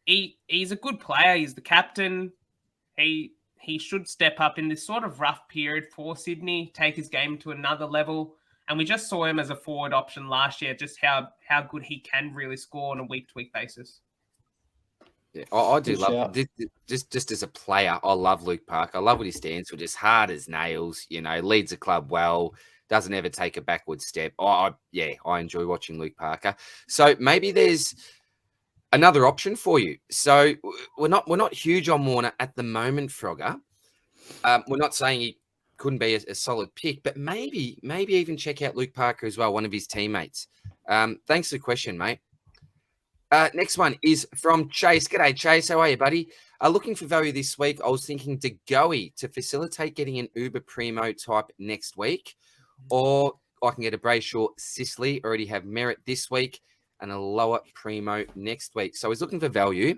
he's a good player. He's the captain. He should step up in this sort of rough period for Sydney, take his game to another level. And we just saw him as a forward option last year, just how good he can really score on a week-to-week basis. Yeah, I do love just as a player. I love Luke Parker. I love what he stands for, just hard as nails. You know, leads the club well, doesn't ever take a backward step. I enjoy watching Luke Parker. So maybe there's another option for you. So we're not huge on Warner at the moment, Frogger. We're not saying he couldn't be a solid pick, but maybe even check out Luke Parker as well, one of his teammates. Thanks for the question, mate. Next one is from Chase. G'day, Chase. How are you, buddy? Looking for value this week. I was thinking DeGoey to facilitate getting an Uber Primo type next week, or I can get a Brayshaw Sicily. Already have merit this week and a lower Primo next week. So he's looking for value.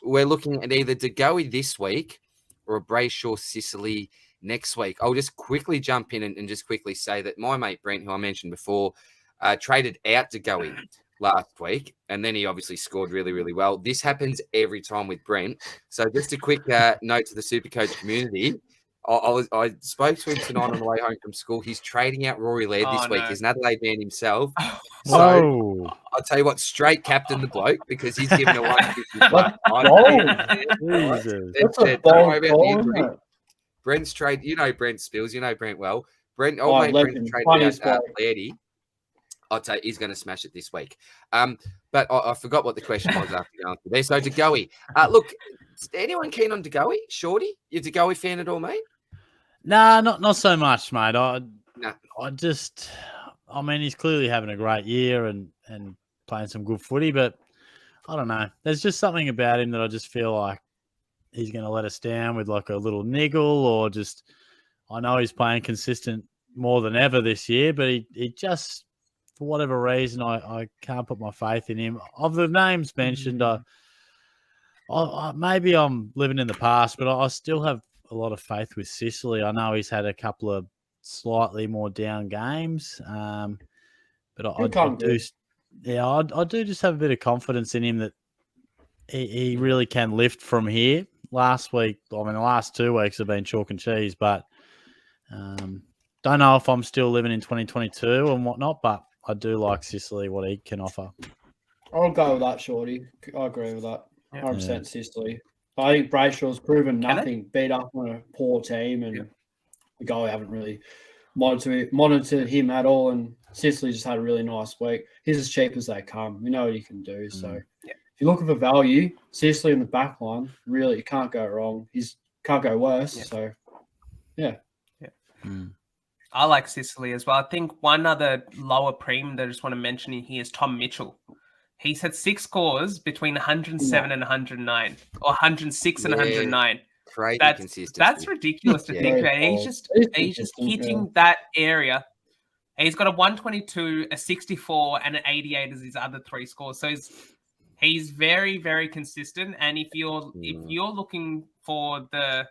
We're looking at either DeGoey this week or a Brayshaw Sicily next week. I'll just quickly jump in and just quickly say that my mate Brent, who I mentioned before, traded out DeGoey last week, and then he obviously scored really, really well. This happens every time with Brent. So just a quick note to the Supercoach community. I spoke to him tonight on the way home from school. He's trading out Rory Laird this week. He's an Adelaide man himself. So I'll tell you what, straight captain the bloke because he's given a 150. Don't worry about the injury. Brent's trade, you know Brent Spills, you know Brent well. Brent traded out Lairdy. I'll tell you, he's going to smash it this week. But I forgot what the question was after the answer there. So DeGoey. Look, is anyone keen on DeGoey? Shorty? You a DeGoey fan at all, mate? Nah, not so much, mate. I mean, he's clearly having a great year and playing some good footy, but I don't know. There's just something about him that I just feel like he's going to let us down with like a little niggle, or just, I know he's playing consistent more than ever this year, but he just, for whatever reason, I can't put my faith in him. Of the names mentioned, maybe I'm living in the past, but I still have a lot of faith with Sicily. I know he's had a couple of slightly more down games, but I do just have a bit of confidence in him that he really can lift from here. Last week, I mean, the last 2 weeks have been chalk and cheese, but don't know if I'm still living in 2022 and whatnot, but I do like Sicily, what he can offer. I'll go with that, Shorty. I agree with that. 100% Sicily. I think Brayshaw's proven nothing, beat up on a poor team, and the guy haven't really monitored him at all, and Sicily just had a really nice week. He's as cheap as they come. We know what he can do. So if you're looking for value, Sicily in the back line, really, you can't go wrong. Can't go worse. So, I like Sicily as well. I think one other lower preem that I just want to mention in here is Tom Mitchell. He's had 6 scores between 107 and 109, or 106 and 109. Crazy consistency. That's ridiculous to think about. He's just hitting that area. He's got a 122, a 64, and an 88 as his other 3 scores. So he's very, very consistent. And if you're looking for the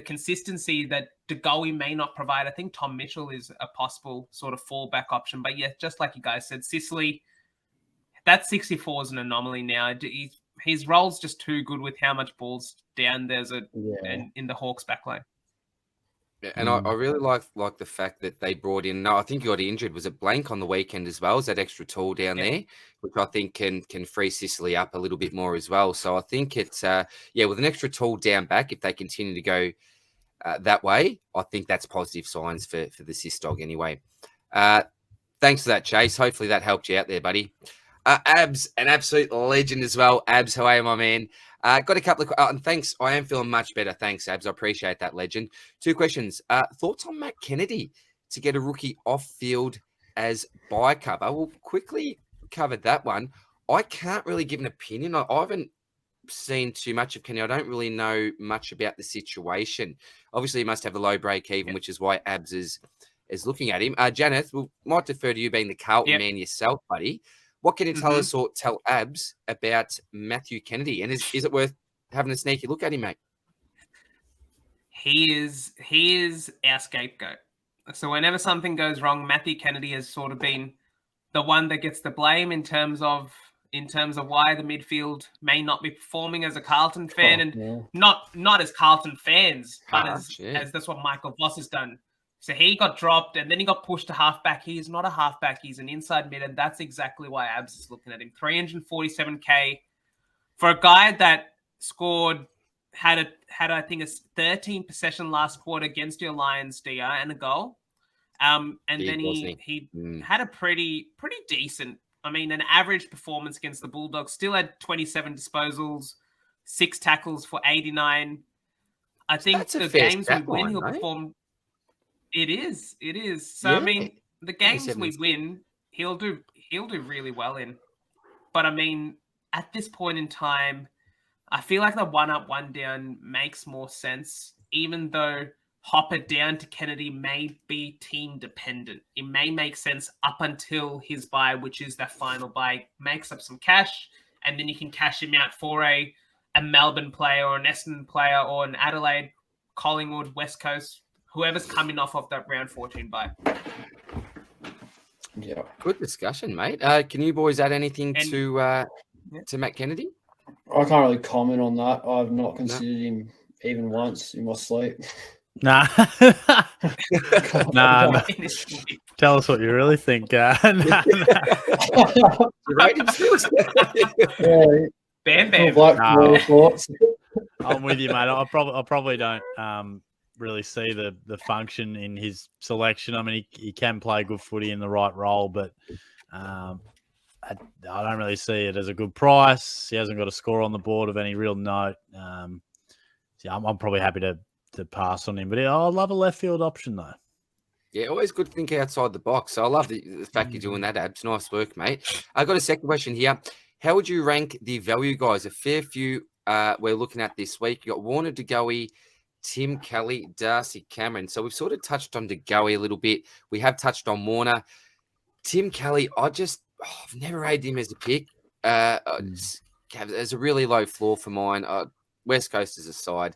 consistency that DeGoey may not provide, I think Tom Mitchell is a possible sort of fallback option. But yeah, just like you guys said, Sicily, that 64 is an anomaly now. His role's just too good with how much ball's down there's in the Hawks backline. Yeah, and I really like the fact that they brought in. No, I think he got injured. Was it Blank on the weekend as well? Is that extra tall down there, which I think can free Sicily up a little bit more as well. So I think it's with an extra tall down back, if they continue to go that way, I think that's positive signs for the Sis dog anyway. Thanks for that, Chase. Hopefully that helped you out there, buddy. Abs, an absolute legend as well. Abs, how are you, my man? Got a couple of and thanks. I am feeling much better. Thanks, Abs. I appreciate that, legend. 2 questions. Thoughts on Matt Kennedy to get a rookie off field as buy cover? We'll quickly cover that one. I can't really give an opinion. I haven't seen too much of Kenny. I don't really know much about the situation. Obviously, he must have a low break even, which is why Abs is looking at him. Janath, we might defer to you being the Carlton man yourself, buddy. What can you tell us or tell Abs about Matthew Kennedy? And is it worth having a sneaky look at him, mate? He is our scapegoat. So whenever something goes wrong, Matthew Kennedy has sort of been the one that gets the blame in terms of why the midfield may not be performing as a Carlton fan, and not as Carlton fans, but as that's what Michael Voss has done. So he got dropped and then he got pushed to halfback. He is not a halfback. He's an inside mid, and that's exactly why Abs is looking at him. 347K for a guy that had I think a 13 possession last quarter against your Lions DR and a goal. And then he had a pretty decent, I mean, an average performance against the Bulldogs. Still had 27 disposals, 6 tackles for 89. I think the games we win, he'll perform. It is. So I mean, the games we win, he'll do really well in. But I mean, at this point in time, I feel like the 1 up, 1 down makes more sense, even though Hopper down to Kennedy may be team dependent. It may make sense up until his buy, which is that final buy, makes up some cash, and then you can cash him out for a Melbourne player or an Essendon player or an Adelaide, Collingwood, West Coast, whoever's coming off of that round 14 buy. Yeah, good discussion, mate. Can you boys add anything to Matt Kennedy? I can't really comment on that. I've not considered him even once in my sleep. Nah. Nah. Tell us what you really think. Yeah. Bam, bam. I'm with you, mate. I probably don't really see the function in his selection. I mean, he can play good footy in the right role, but I don't really see it as a good price. He hasn't got a score on the board of any real note. So I'm probably happy to pass on him, but I love a left field option though. Yeah, always good to think outside the box. So I love the fact you're doing that, Abs. Nice work, mate. I got a second question here. How would you rank the value guys? A fair few we're looking at this week. You got Warner, De Goey, Tim Kelly, Darcy Cameron. So we've sort of touched on De Goey a little bit. We have touched on Warner. Tim Kelly, I've never rated him as a pick. There's a really low floor for mine. West Coast is aside.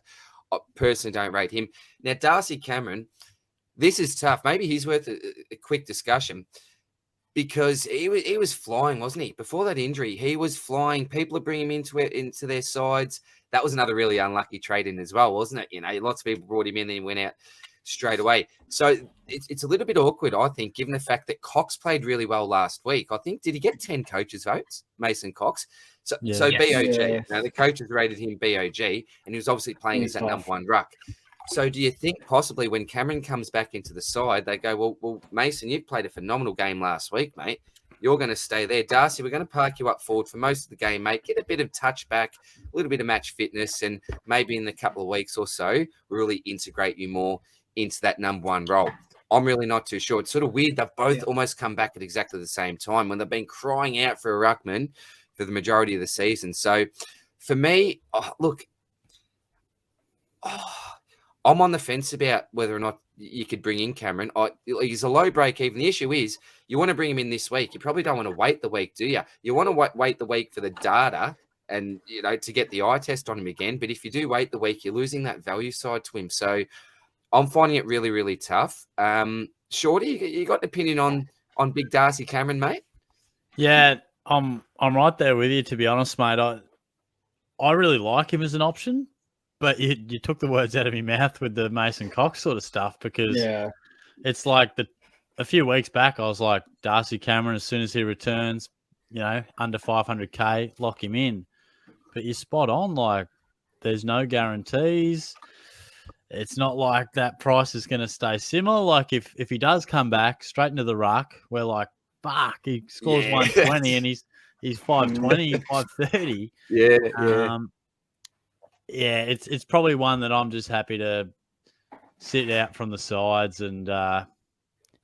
I personally don't rate him. Now, Darcy Cameron, this is tough. Maybe he's worth a quick discussion because he was flying, wasn't he? Before that injury, he was flying. People are bringing him into their sides. That was another really unlucky trade in as well, wasn't it? You know, lots of people brought him in and he went out straight away. So it's a little bit awkward, I think, given the fact that Cox played really well last week. I think, did he get 10 coaches' votes, Mason Cox? So BOG. Yeah. Now, the coaches rated him BOG, and he was obviously playing as that number 1 ruck. So do you think possibly when Cameron comes back into the side, they go, well, Mason, you played a phenomenal game last week, mate. You're going to stay there. Darcy, we're going to park you up forward for most of the game, mate. Get a bit of touch back, a little bit of match fitness, and maybe in a couple of weeks or so, really integrate you more into that number 1 role. I'm really not too sure. It's sort of weird. They've both almost come back at exactly the same time when they've been crying out for a ruckman for the majority of the season. So for me, I'm on the fence about whether or not you could bring in Cameron. He's a low break even. The issue is you want to bring him in this week. You probably don't want to wait the week, do you? You want to wait the week for the data and, you know, to get the eye test on him again. But if you do wait the week, you're losing that value side to him. So I'm finding it really, really tough. Shorty, you got an opinion on big Darcy Cameron, mate? Yeah, I'm right there with you, to be honest, mate. I really like him as an option, but you took the words out of my mouth with the Mason Cox sort of stuff because it's like a few weeks back, I was like, Darcy Cameron, as soon as he returns, you know, under 500K, lock him in. But you're spot on. Like, there's no guarantees. It's not like that price is going to stay similar. Like, if he does come back straight into the ruck, we're like, fuck, he scores 120 and he's He's 5'20", 5'30". Yeah, Yeah, it's probably one that I'm just happy to sit out from the sides, and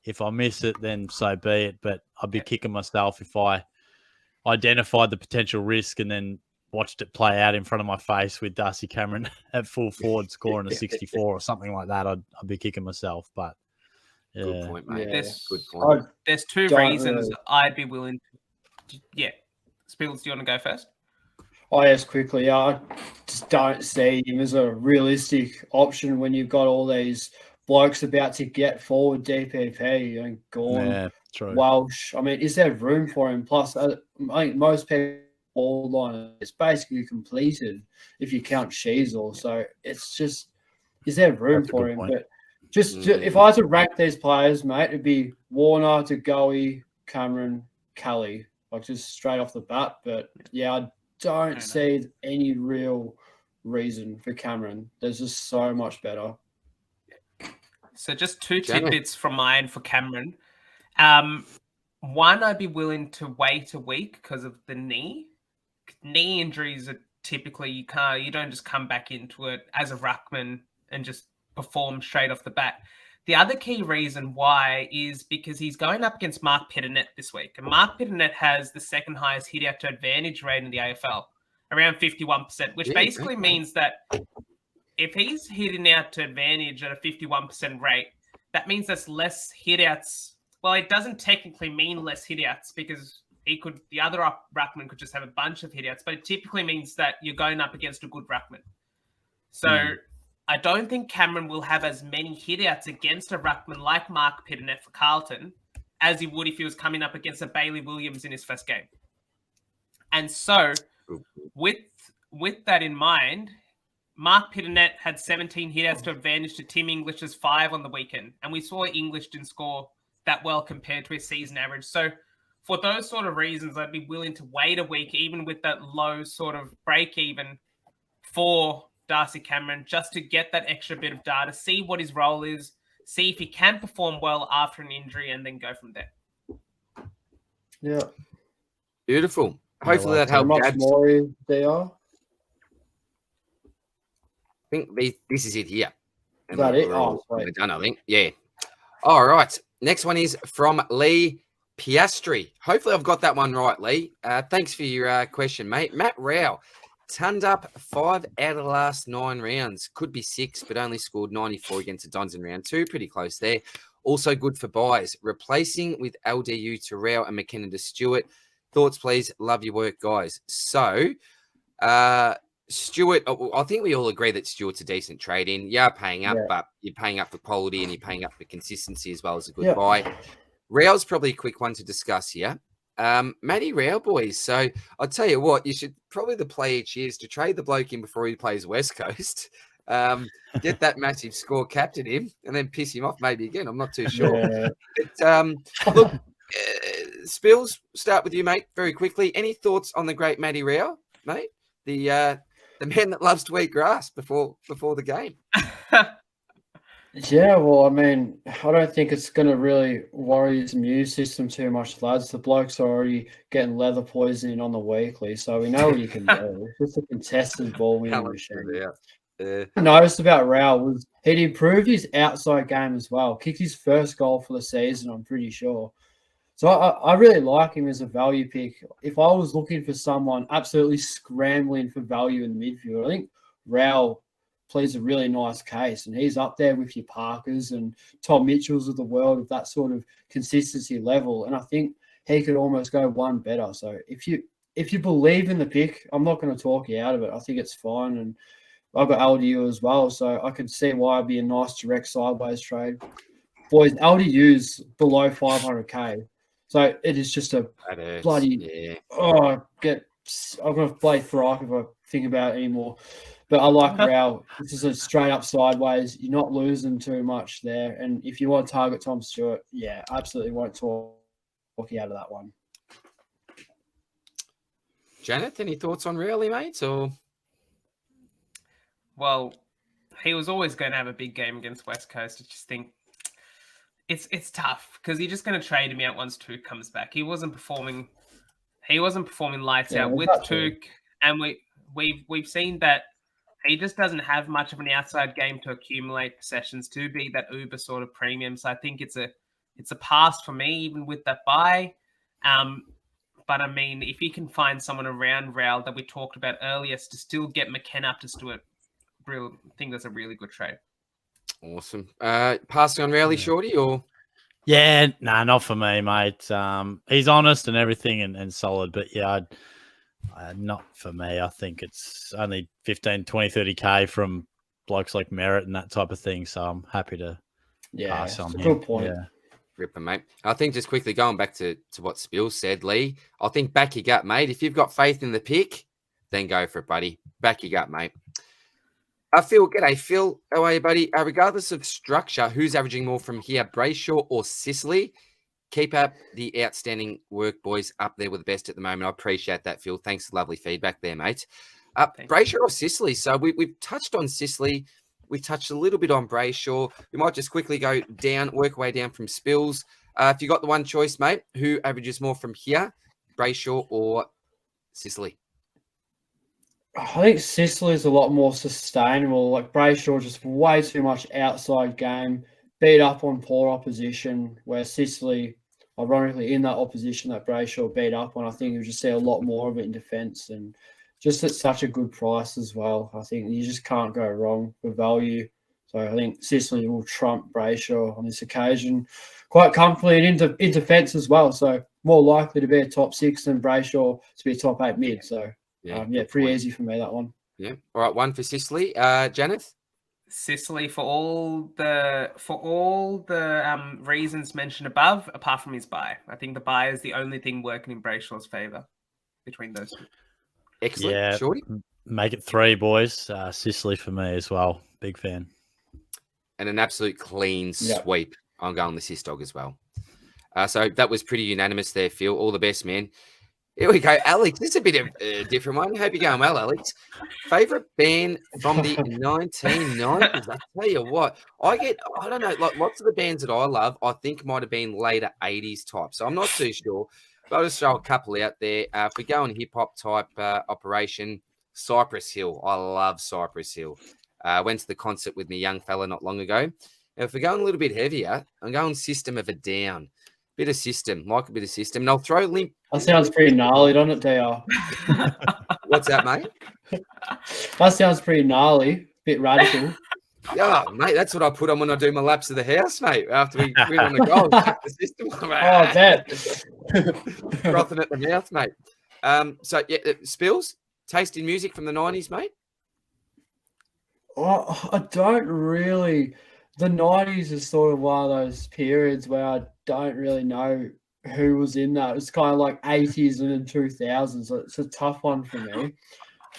if I miss it, then so be it. But I'd be kicking myself if I identified the potential risk and then watched it play out in front of my face with Darcy Cameron at full forward scoring a 64 or something like that. I'd be kicking myself. But yeah. Good point, mate. Yeah. Good point. There's two Don't reasons really- I'd be willing to. Yeah. Spiegels, do you want to go first? Oh, yes, quickly. I just don't see him as a realistic option when you've got all these blokes about to get forward DPP and Gorn, Yeah, true. Welsh. I mean, is there room for him? Plus, I think most people ball line is basically completed if you count Sheasel. So it's just, is there room That's a for good him? point. But just if I had to rank these players, mate, it'd be Warner, DeGoey, Cameron, Kelly, like just straight off the bat. But yeah, I don't see any real reason for Cameron. There's just so much better. So just two Janet. tidbits from mine for Cameron. One, I'd be willing to wait a week because of the knee. Knee injuries are typically you don't just come back into it as a ruckman and just perform straight off the bat. The other key reason why is because he's going up against Mark Pitternet this week. And Mark Pitternet has the second highest hit out to advantage rate in the AFL, around 51%, which basically means that if he's hitting out to advantage at a 51% rate, that means there's less hit outs. Well, it doesn't technically mean less hit outs because the other ruckman could just have a bunch of hit outs, but it typically means that you're going up against a good ruckman. So I don't think Cameron will have as many hit outs against a ruckman like Mark Pitternet for Carlton as he would if he was coming up against a Bailey Williams in his first game. And so with that in mind, Mark Pitternet had 17 hit outs to advantage to Tim English's 5 on the weekend. And we saw English didn't score that well compared to his season average. So for those sort of reasons, I'd be willing to wait a week, even with that low sort of break even for Darcy Cameron, just to get that extra bit of data, see what his role is, see if he can perform well after an injury, and then go from there. Yeah. Beautiful. Hopefully that How helped. much Gads. more they are? I think this is it here. Is that it? We're Oh, sweet. done, I think. Yeah. All right. Next one is from Lee Piastri. Hopefully I've got that one right, Lee. Thanks for your question, mate. Matt Rao, turned up 5 out of the last 9 rounds. Could be 6, but only scored 94 against the Dons in round 2. Pretty close there. Also good for buys. Replacing with LDU to Rao and McKenna to Stewart. Thoughts, please. Love your work, guys. So, Stewart, I think we all agree that Stewart's a decent trade in. You are paying up, but you're paying up for quality and you're paying up for consistency as well as a good buy. Rao's probably a quick one to discuss here. Matty Rao, boys. So I'll tell you what, you should probably the play each year is to trade the bloke in before he plays West Coast. Get that massive score, captain him, and then piss him off maybe again. I'm not too sure. Yeah. But, look, Spills, start with you, mate, very quickly. Any thoughts on the great Matty Rao, mate? The man that loves to eat grass before the game. Yeah, well, I mean, I don't think it's going to really worry his immune system too much, lads. The bloke's already getting leather poisoning on the weekly, so we know what he can do. It's just a contested ball winning machine. I noticed about Rao was he'd improved his outside game as well. Kicked his first goal for the season, I'm pretty sure. So I really like him as a value pick. If I was looking for someone absolutely scrambling for value in the midfield, I think Rao plays a really nice case, and he's up there with your Parkers and Tom Mitchells of the world of that sort of consistency level. And I think he could almost go one better. So if you believe in the pick, I'm not going to talk you out of it. I think it's fine, and I've got LDU as well, so I can see why it'd be a nice direct sideways trade. Boys, LDU's below 500k, so it is just a bloody I'm going to play Thrive if I think about it anymore. But I like Rao. This is a straight up sideways. You're not losing too much there. And if you want to target Tom Stewart, yeah, absolutely won't talk you out of that one. Janet, any thoughts on Rowley, mates? Or well, he was always going to have a big game against West Coast. I just think it's tough because you're just going to trade him out once Tuke comes back. He wasn't performing. He wasn't performing lights Yeah, out with exactly. Took, and we've seen that he just doesn't have much of an outside game to accumulate sessions to be that uber sort of premium. So I think it's a pass for me, even with that buy. But I mean, if you can find someone around Rail that we talked about earlier to still get McKenna up to Stewart, I think that's a really good trade. Awesome. Passing on Rowley, Shorty, or Yeah, nah, not for me, mate. He's honest and everything and solid, but yeah, not for me. I think it's only 15, 20, 30K from blokes like Merritt and that type of thing. So I'm happy to pass on it's a him. good point. Yeah. Ripper, mate. I think just quickly going back to what Spill said, Lee, I think back your gut, mate. If you've got faith in the pick, then go for it, buddy. Back your gut, mate. Phil, g'day, Phil. How are you, buddy? Regardless of structure, who's averaging more from here, Brayshaw or Sicily? Keep up the outstanding work, boys, up there with the best at the moment. I appreciate that, Phil. Thanks for lovely feedback there, mate. Brayshaw or Sicily? So we've touched on Sicily. We touched a little bit on Brayshaw. We might just quickly go down, work our way down from Spills. If you got the one choice, mate, who averages more from here, Brayshaw or Sicily? I think Sicily's a lot more sustainable. Like Brayshaw, just way too much outside game, beat up on poor opposition, where Sicily, ironically, in that opposition that Brayshaw beat up on, I think you just see a lot more of it in defence and just at such a good price as well. I think you just can't go wrong with value. So I think Sicily will trump Brayshaw on this occasion quite comfortably and in defence as well. So more likely to be a top 6 than Brayshaw to be a top 8 mid. So pretty easy for me, that one. Yeah. All right, one for Sicily. Janath? Sicily for all the reasons mentioned above, apart from his buy. I think the buy is the only thing working in Brayshaw's favour between those two. Excellent. Yeah, Shorty? make it 3, boys. Sicily for me as well. Big fan. And an absolute clean sweep. I'm going the Sis Dog as well. So that was pretty unanimous there, Phil. All the best, man. Here we go. Alex, this is a bit of a different one. Hope you're going well, Alex. Favourite band from the 1990s? I tell you what, I don't know, like lots of the bands that I love, I think might have been later 80s type. So I'm not too sure. But I'll just throw a couple out there. If we go on hip-hop type operation, Cypress Hill. I love Cypress Hill. Went to the concert with my young fella not long ago. Now, if we're going a little bit heavier, I'm going System of a Down. Bit of System, like a bit of System. And I'll throw Limp. That sounds pretty gnarly, doesn't it, DR? What's that, mate? That sounds pretty gnarly. Bit radical. Yeah, mate, that's what I put on when I do my laps of the house, mate. After we win on the goal, check the System. Oh, I bet. Frothing at the mouth, mate. So, yeah, Spills, tasting music from the 90s, mate? Oh, I don't really. The 90s is sort of one of those periods where I don't really know who was in that. It's kind of like 80s and then 2000s. So it's a tough one for me.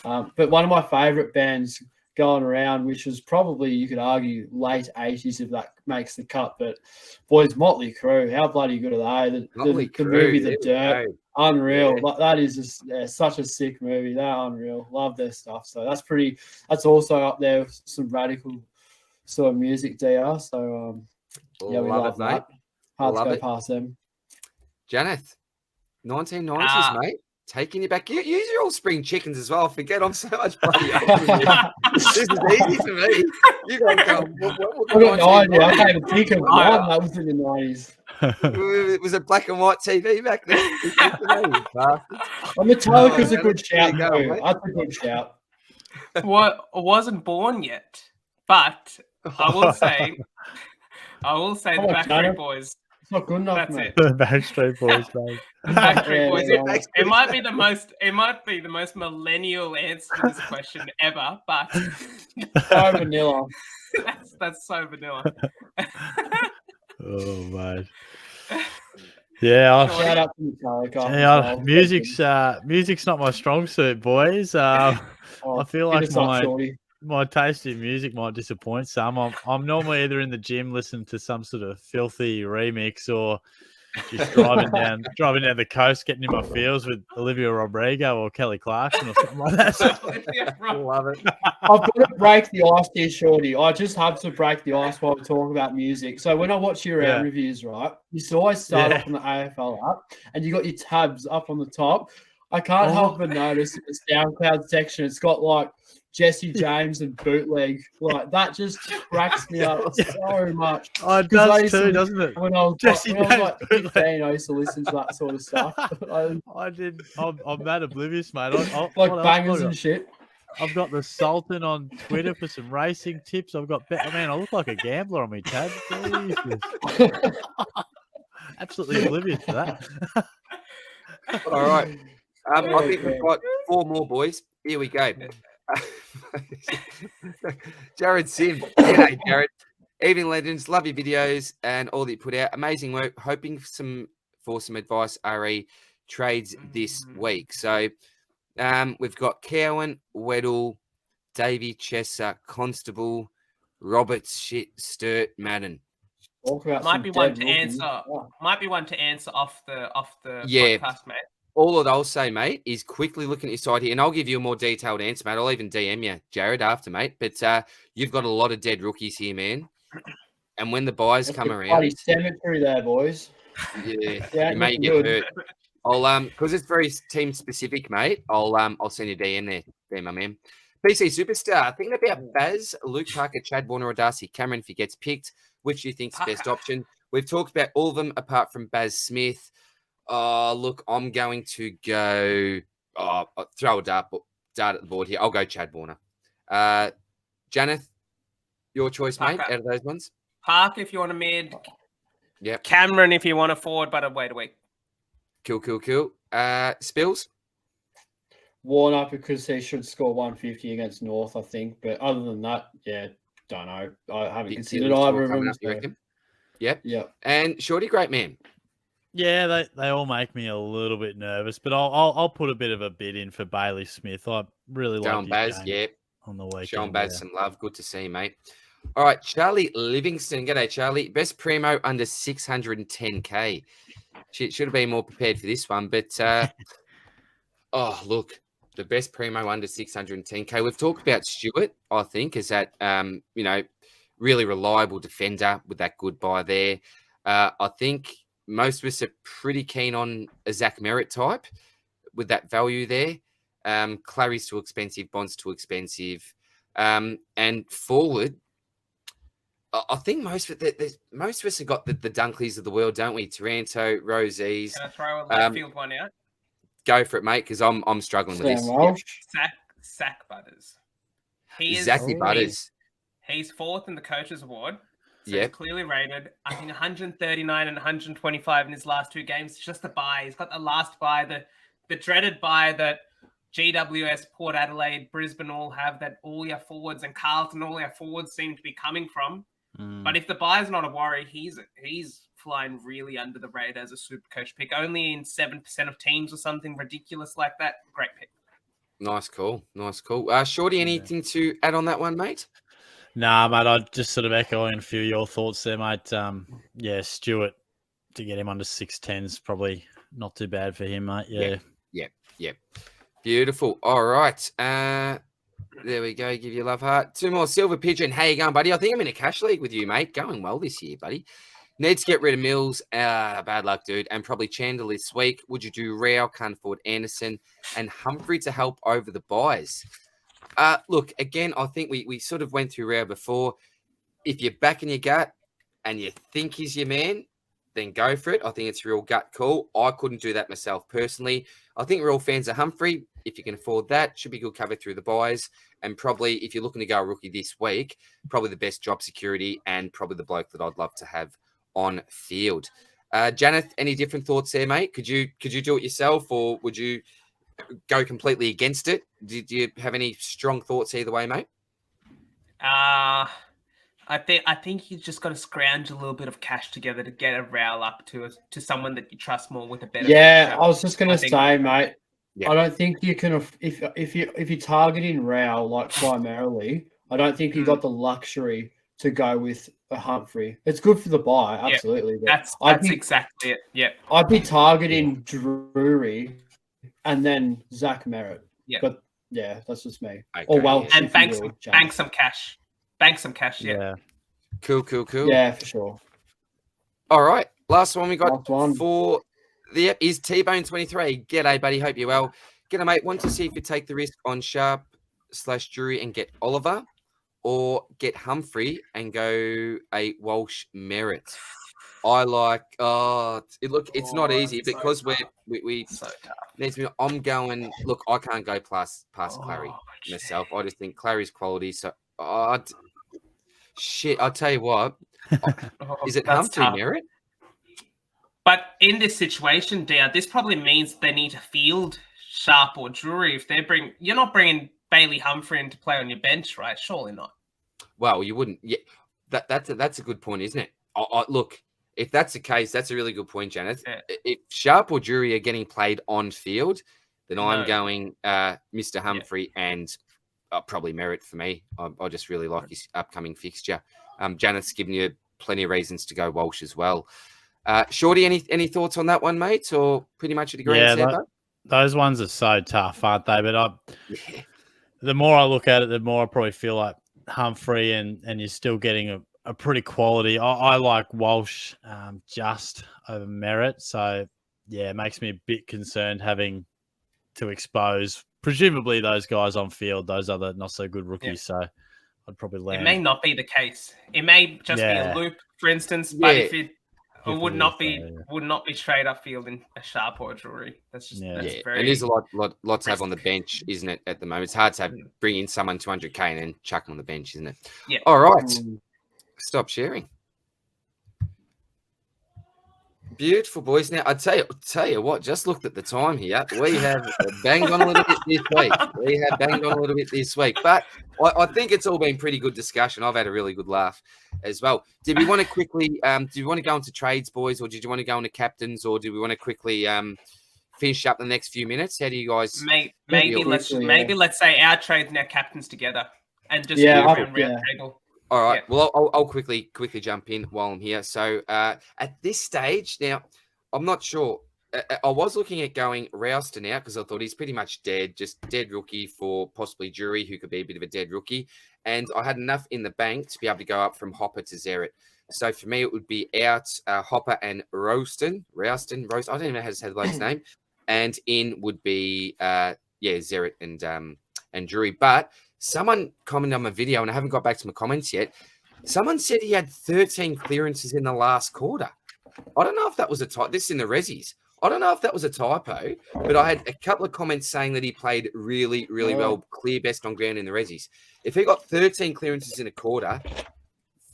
But one of my favourite bands going around, which was probably, you could argue, late 80s if that makes the cut. But boys, Motley Crue, how bloody good are they? The movie The Dirt, unreal. Yeah. That is just such a sick movie. They're unreal. Love their stuff. So that's also up there with some radical sort of music, DR. So we love that. Mate. Hard to go past them. Janath, 1990s, mate. Taking you back. Use your all spring chickens as well. Forget I'm so much bloody older. This is easy for me. You guys go. I can't even think of one that was in the 90s. It was a black and white TV back then. Metallica's a good shout. That's a good shout. Well, I wasn't born yet, but I will say the Backstreet Boys. It's not good enough. That's mate. it. The Backstreet Boys, mate. Backstreet Boys. Yeah. It might be the most millennial answer to this question ever, but So vanilla. that's so vanilla. Oh, mate. Yeah, Shout out to Metallica. Music's not my strong suit, boys. I feel like my taste in music might disappoint some. I'm normally either in the gym listening to some sort of filthy remix or just driving down the coast, getting in my fields with Olivia Rodrigo or Kelly Clarkson or something like that. Love it. I've got to break the ice here, Shorty. I just have to break the ice while we talk about music. So when I watch your round reviews, right, you always start off on the AFL app, and you got your tabs up on the top. I can't help but notice in the SoundCloud section, it's got like Jesse James and bootleg. Like that just cracks me up so much. Oh, it does too, doesn't it? When I was Jesse like James 15, I used to listen to that sort of stuff. I'm mad oblivious, mate. Like bangers and shit. I've got the Sultan on Twitter for some racing tips. I've got I look like a gambler on me tab. Jesus. Absolutely oblivious to that. All right. I think we've got 4 more, boys. Here we go. Jared Sim. G'day, Jared. Evening Legends. Love your videos and all that you put out. Amazing work. Hoping for some advice, RE trades this week. So we've got Cowan, Weddle, Davey, Chesser, Constable, Roberts, Sturt, Madden. Might be one to answer off the podcast, mate. All that I'll say, mate, is quickly looking at your side here, and I'll give you a more detailed answer, mate. I'll even DM you, Jared, after, mate. But you've got a lot of dead rookies here, man. And when the buys come around, bloody cemetery there, boys. Yeah, you may get hurt. I'll because it's very team specific, mate. I'll send you a DM there, my man. PC Superstar, thinking about Baz, Luke Parker, Chad Warner, or Darcy Cameron if he gets picked. Which do you think's the best option? We've talked about all of them apart from Baz Smith. Look, I'm going to go. I'll throw a dart at the board here. I'll go Chad Warner. Janath, your choice, mate. Out of those ones, Park if you want a mid. Yep. Cameron if you want a forward, but wait a week. Cool. Spills. Warner because he should score 150 against North, I think. But other than that, don't know. I haven't considered either of them. So. Yep. And Shorty, great man. Yeah, they all make me a little bit nervous, but I'll put a bit of a bid in for Bailey Smith. I really like Baz, on the weekend. Showing Baz some love. Good to see you, mate. All right, Charlie Livingston. G'day, Charlie. Best primo under 610K. Should have been more prepared for this one, but look, the best primo under 610K. We've talked about Stewart, I think, is that really reliable defender with that good buy there. I think most of us are pretty keen on a Zach Merritt type with that value there. Clary's too expensive, Bond's too expensive. And forward, I think most of us have got the Dunkleys of the world, don't we? Taranto, Rosie's. Can I throw a left field one out? Go for it, mate, because I'm struggling with this. Zach Butters. Zachy Butters. He's 4th in the Coaches Award. So he's clearly rated. I think 139 and 125 in his last 2 games. It's just a buy. He's got the last buy, the dreaded buy that GWS, Port Adelaide, Brisbane all have, that all your forwards and Carlton, all your forwards seem to be coming from. But if the buy is not a worry, he's flying really under the radar as a Supercoach pick. Only in 7% of teams or something ridiculous like that. Great pick. Nice call. Shorty, anything to add on that one, mate? Nah, mate, I'm just sort of echoing a few of your thoughts there, mate. Stewart, to get him under 610's probably not too bad for him, mate. Yeah. Beautiful. All right. There we go. Give you a love heart. 2 more. Silver Pigeon. How you going, buddy? I think I'm in a cash league with you, mate. Going well this year, buddy. Need to get rid of Mills. Bad luck, dude. And probably Chandler this week. Would you do Rao, can't afford Anderson, and Humphrey to help over the buys? Look, again, I think we sort of went through Rao before. If you're back in your gut and you think he's your man, then go for it. I think it's a real gut call. I couldn't do that myself personally. I think we're all fans of Humphrey. If you can afford that, should be good cover through the buys. And probably, if you're looking to go a rookie this week, probably the best job security and probably the bloke that I'd love to have on field. Janath, any different thoughts there, mate? Could you do it yourself, or would you go completely against it? Did you have any strong thoughts either way, mate? I think you've just got to scrounge a little bit of cash together to get a Rowell up to someone that you trust more with a better. Yeah, I was just gonna say, mate. Yeah. I don't think you can if you're targeting Rowell like primarily. I don't think you got the luxury to go with Humphrey. It's good for the buy, absolutely. but That's exactly it. Yeah. I'd be targeting Drury and then Zach Merritt. Yeah. But yeah, that's just me. Okay, Or Welch. yeah. And bank some cash. Bank some cash, yeah. Cool. Yeah, for sure. All right. Last one we got Last one. for the app is T-Bone23. G'day, buddy. Hope you're well. G'day, mate. Want to see if you take the risk on Sharp/Drury and get Oliver, or get Humphrey and go a Walsh Merritt. I like. It's not easy because we So tough. needs me. I'm going. Look, I can't go past Clary myself. I just think Clary's quality. So, shit. I'll tell you what. Is it That's Humphrey tough. Merritt? But in this situation, DR, this probably means they need to field Sharp or Drury. If you're not bringing Bailey Humphrey in to play on your bench, right? Surely not. Well, you wouldn't. Yeah, that's a good point, isn't it? Look, if that's the case, that's a really good point, Janet. Yeah. If Sharp or Drury are getting played on field, then I'm No. going Mr. Humphrey and probably Merritt for me. I just really like his upcoming fixture. Janet's given you plenty of reasons to go Walsh as well. Shorty, any thoughts on that one, mate? Or pretty much at agreement? Yeah, those ones are so tough, aren't they? But the more I look at it, the more I probably feel like Humphrey and you're still getting a pretty quality. I like Walsh just over Merritt. So, yeah, it makes me a bit concerned having to expose presumably those guys on field, those other not so good rookies. So I'd probably land. It may not be the case. It may just be a loop, for instance. But if it would not be straight up fielding a Sharp or a Drury. That's just that's very. And there's a lot to have on the bench, isn't it? At the moment, it's hard to bring in someone 200k and then chuck them on the bench, isn't it? Yeah. All right. Stop sharing. Beautiful, boys. Now I tell you what. Just looked at the time here. We have banged on a little bit this week. But I think it's all been pretty good discussion. I've had a really good laugh as well. Did we want to quickly? Do you want to go into trades, boys, or did you want to go into captains, or do we want to quickly finish up the next few minutes? How do you guys? Maybe let's say our trades and our captains together, and just round table. All right. Yeah. Well, I'll quickly jump in while I'm here. So at this stage now, I'm not sure. I was looking at going Rouston out because I thought he's pretty much dead, just dead rookie for possibly Drury, who could be a bit of a dead rookie. And I had enough in the bank to be able to go up from Hopper to Zeret. So for me, it would be out Hopper and Rouston. I don't even know how to say the bloke's name. And in would be Zeret and Drury. But someone commented on my video, and I haven't got back to my comments yet. Someone said he had 13 clearances in the last quarter. I don't know if that was a typo. This is in the Rezzies. I don't know if that was a typo, but I had a couple of comments saying that he played really, really well, clear best on ground in the Rezzies. If he got 13 clearances in a quarter,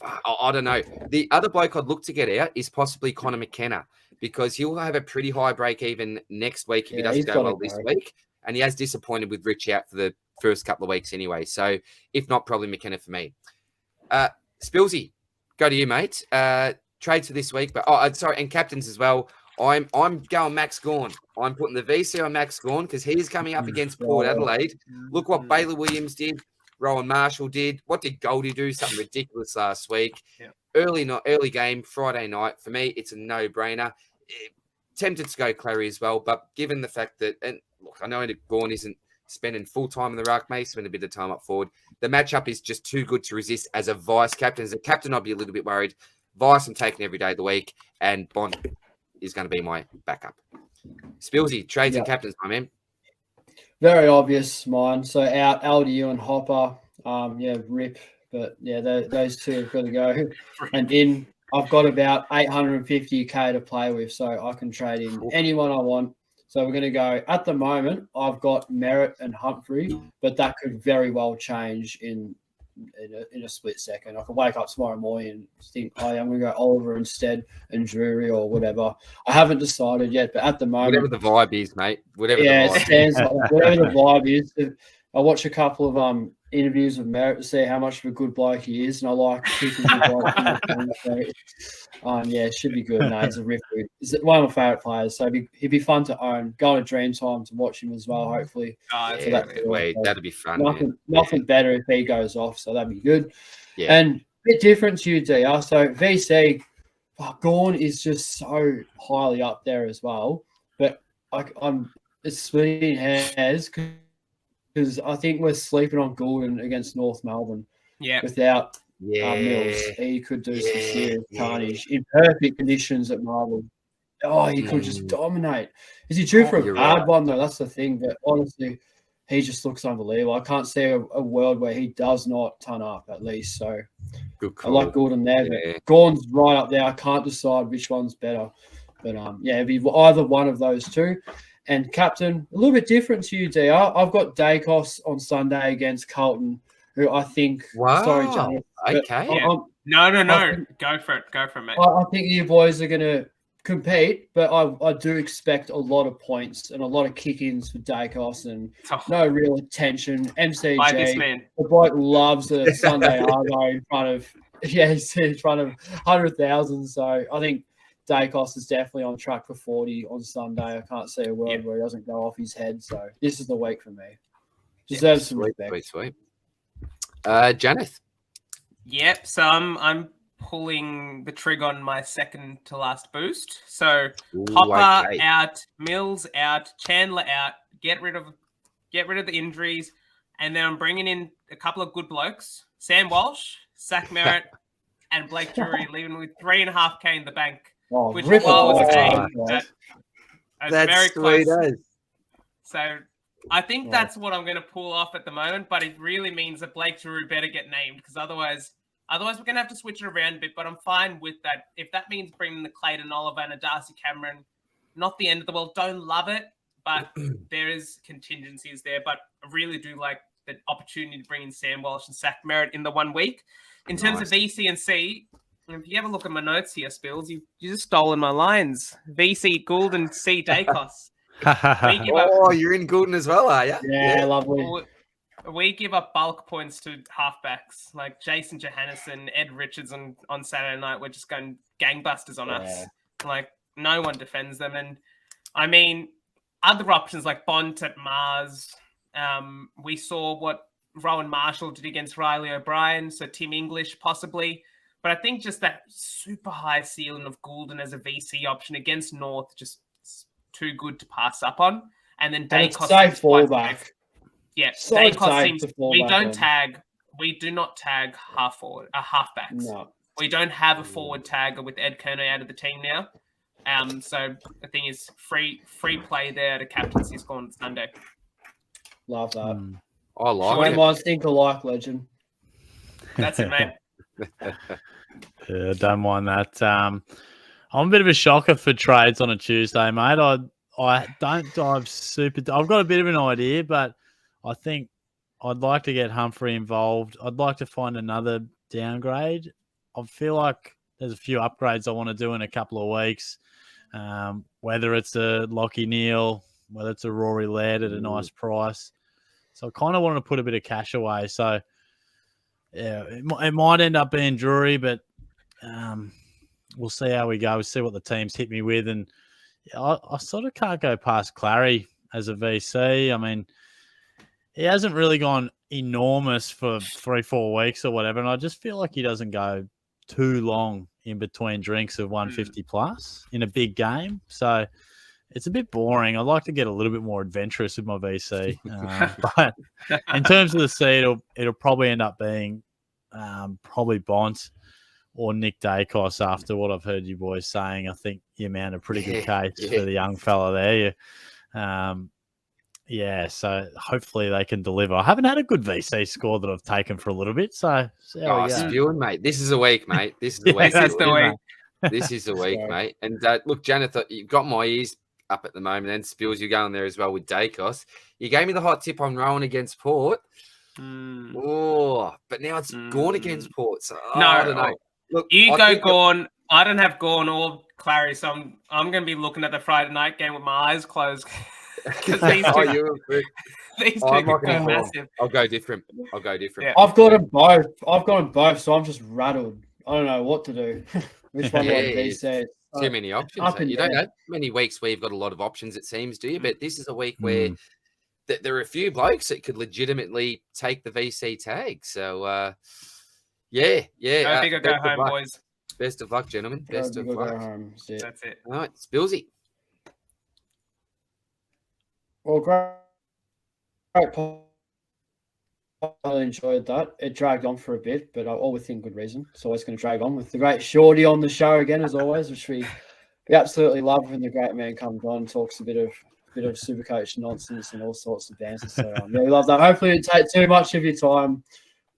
I don't know. The other bloke I'd look to get out is possibly Connor McKenna, because he'll have a pretty high break even next week if he doesn't go well this week. And he has disappointed with Rich out for the first couple of weeks anyway. So if not, probably McKenna for me. Spilsy, go to you, mate. Trades for this week, but and captains as well. I'm going Max Gawn. I'm putting the VC on Max Gawn because he's coming up against Port Adelaide. Look what Baylor Williams did. Rowan Marshall did. What did Goldie do? Something ridiculous last week. Yeah. Early game, Friday night. For me, it's a no-brainer. Tempted to go Clary as well, but given the fact that, and look, I know that Gawn isn't spending full time in the ruck, may spend a bit of time up forward. The matchup is just too good to resist as a vice captain. As a captain, I'd be a little bit worried. Vice, I'm taking every day of the week, and Bond is going to be my backup. Spilsy, trades and captains, my man. Very obvious, mine. So out LDU and Hopper. Rip. But yeah, those two have got to go. And in, I've got about 850k to play with, so I can trade in anyone I want. So we're going to go, at the moment, I've got Merritt and Humphrey, but that could very well change in a split second. I could wake up tomorrow morning and think, I'm going to go Oliver instead and Drury or whatever. I haven't decided yet, but at the moment... Whatever the vibe is, mate. Whatever the vibe is. I watch a couple of interviews with Merritt to see how much of a good bloke he is, and I like kicking him. It should be good. No, he's a rip. He's one of my favourite players, so he'd be fun to own. Go on a dream time to watch him as well, hopefully. That'd be fun. Nothing better if he goes off, so that'd be good. Yeah. And bit different to you, DR. So VC, Gorn is just so highly up there as well. But I'm splitting hairs because I think we're sleeping on Goulden against North Melbourne. Yeah. Without Mills, he could do some serious carnage in perfect conditions at Marvel. Oh, he could just dominate. Is he due for a bad one, though? That's the thing. But honestly, he just looks unbelievable. I can't see a world where he does not turn up, at least. So I like Gordon there. But Gorn's right up there. I can't decide which one's better. But, it'd be either one of those two. And captain, a little bit different to you, DR. I've got Dacos on Sunday against Carlton, who I think. Wow. Sorry, Johnny. Okay. No. Go for it, mate. I think you boys are going to compete, but I do expect a lot of points and a lot of kick-ins for Dacos and no real attention. MCG, By this man. the bloke loves a Sunday Argo in front of 100,000. So I think Dacos is definitely on track for 40 on Sunday. I can't see a world where he doesn't go off his head. So this is the week for me. Deserves some respect. Sweet. Janath. Yep. So I'm pulling the trigger on my second to last boost. So Hopper out, Mills out, Chandler out. Get rid of the injuries, and then I'm bringing in a couple of good blokes: Sam Walsh, Zach Merritt, and Blake Drury, leaving with 3.5K in the bank. Oh, which was saying that's very close. Sweet. So I think that's what I'm going to pull off at the moment, but it really means that Blake Drury better get named, because otherwise we're going to have to switch it around a bit. But I'm fine with that. If that means bringing the Clayton Oliver and a Darcy Cameron, not the end of the world. Don't love it, but there is contingencies there. But I really do like the opportunity to bring in Sam Walsh and Zach Merritt in the 1 week. In terms of VC and C, if you have a look at my notes here, Spills, you just stolen my lines. VC, Goulden, C, Dacos. You're in Goulden as well, are you? Yeah, lovely. We give up bulk points to halfbacks like Jason Johannesson, Ed Richards on Saturday night. We're just going gangbusters on us. Like, no one defends them. And I mean, other options like Bont at Mars. We saw what Rowan Marshall did against Riley O'Brien. So Tim English possibly. But I think just that super high ceiling of Goulden as a VC option against North, just too good to pass up on. And then Dacos safe fallback. Yeah, So Dacos seems we do not tag halfbacks. No. We don't have a forward tagger with Ed Kerno out of the team now. So the thing is free play there to captaincy score on Sunday. Love that. I like it. Might think alike, legend. That's it, mate. Yeah, don't mind that. I'm a bit of a shocker for trades on a Tuesday, mate. I don't dive super. I've got a bit of an idea, but I think I'd like to get Humphrey involved. I'd like to find another downgrade. I feel like there's a few upgrades I want to do in a couple of weeks. Whether it's a Lockie Neal, whether it's a Rory Laird at a nice price. So I kind of want to put a bit of cash away. So yeah, it might end up being Drury, but we'll see how we go. We'll see what the teams hit me with. And I sort of can't go past Clary as a VC. I mean, he hasn't really gone enormous for 3-4 weeks or whatever. And I just feel like he doesn't go too long in between drinks of 150 plus in a big game. So it's a bit boring. I'd like to get a little bit more adventurous with my VC. But in terms of the C, it'll probably end up being probably Bont or Nick Dacos after what I've heard you boys saying. I think you mount a pretty good case for the young fella there. So hopefully they can deliver. I haven't had a good VC score that I've taken for a little bit. So spewing, mate. This is a week, mate. This is the week. That's the week. This is the week, mate. And look, Janet, you've got my ears up at the moment. And Spills, you're going there as well with Dacos. You gave me the hot tip on Rowan against Port. Oh, but now it's Gorn against Port. So I don't know. Look, you go Gorn. I don't have Gorn or Clary, so I'm going to be looking at the Friday night game with my eyes closed. Because these two, these two are massive. I'll go different. Yeah. I've got them both. So I'm just rattled. I don't know what to do. Which one do I say? Too many options. You don't have many weeks where you've got a lot of options, it seems, do you? But this is a week where there are a few blokes that could legitimately take the VC tag. So, Yeah. Go big or go best of home, luck. boys. Best of luck, gentlemen. Best Go of big or go luck. home. That's it. That's it. All right, Spillsy. Well, great. I really enjoyed that. It dragged on for a bit, but all within good reason. It's always going to drag on with the great Shorty on the show again, as always, which we absolutely love when the great man comes on and talks a bit of Supercoach nonsense and all sorts of banter. So yeah, we love that. Hopefully, it didn't take too much of your time,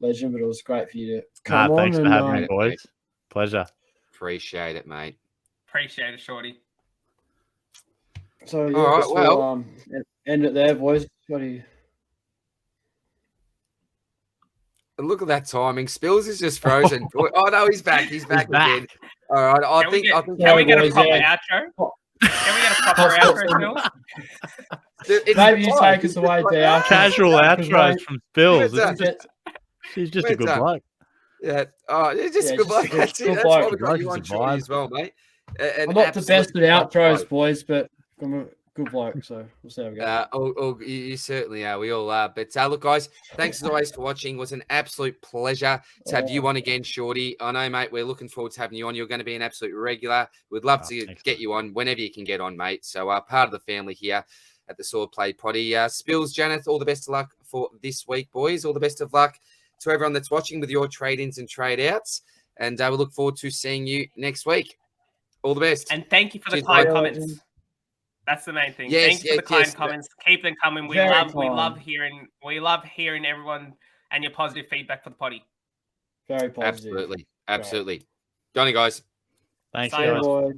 legend, but it was great for you to come on. Thanks for having me, mate. boys. Pleasure. Appreciate it, mate. Appreciate it, Shorty. So yeah, All right, we'll end it there, boys. What do you? Look at that timing. Spills is just frozen. Oh no, he's back. He's back again. All right. I think. Can we Sorry, get a boys, proper yeah. outro? Can we get a proper outro, Phil? Maybe you take us away, DR. Casual outros from Spills. Where's He's just a good Where's bloke. Yeah. Oh, it's just Yeah, a good just bloke. a good- That's it. good That's why bloke. we got you on He's a Shorty vibe. as well, mate. I'm not the best at outros, boys, but I'm a good bloke, so we'll see how we go. You certainly are. We all are. But look, guys, thanks as always for watching. It was an absolute pleasure to have you on again, Shorty. I know, mate, we're looking forward to having you on. You're going to be an absolute regular. We'd love to get you on whenever you can get on, mate. So part of the family here at the Swordplay Potty. Spills, Janath, all the best of luck for this week, boys. All the best of luck to everyone that's watching with your trade-ins and trade-outs. And we look forward to seeing you next week. All the best. And thank you for the Cheers, kind mate. comments. That's the main thing. Yes, Thank you for the kind yes. comments. Keep them coming. We Very love kind. hearing everyone and your positive feedback for the potty. Very positive. Absolutely. Go on, guys. Thanks, See Yeah, guys. boys.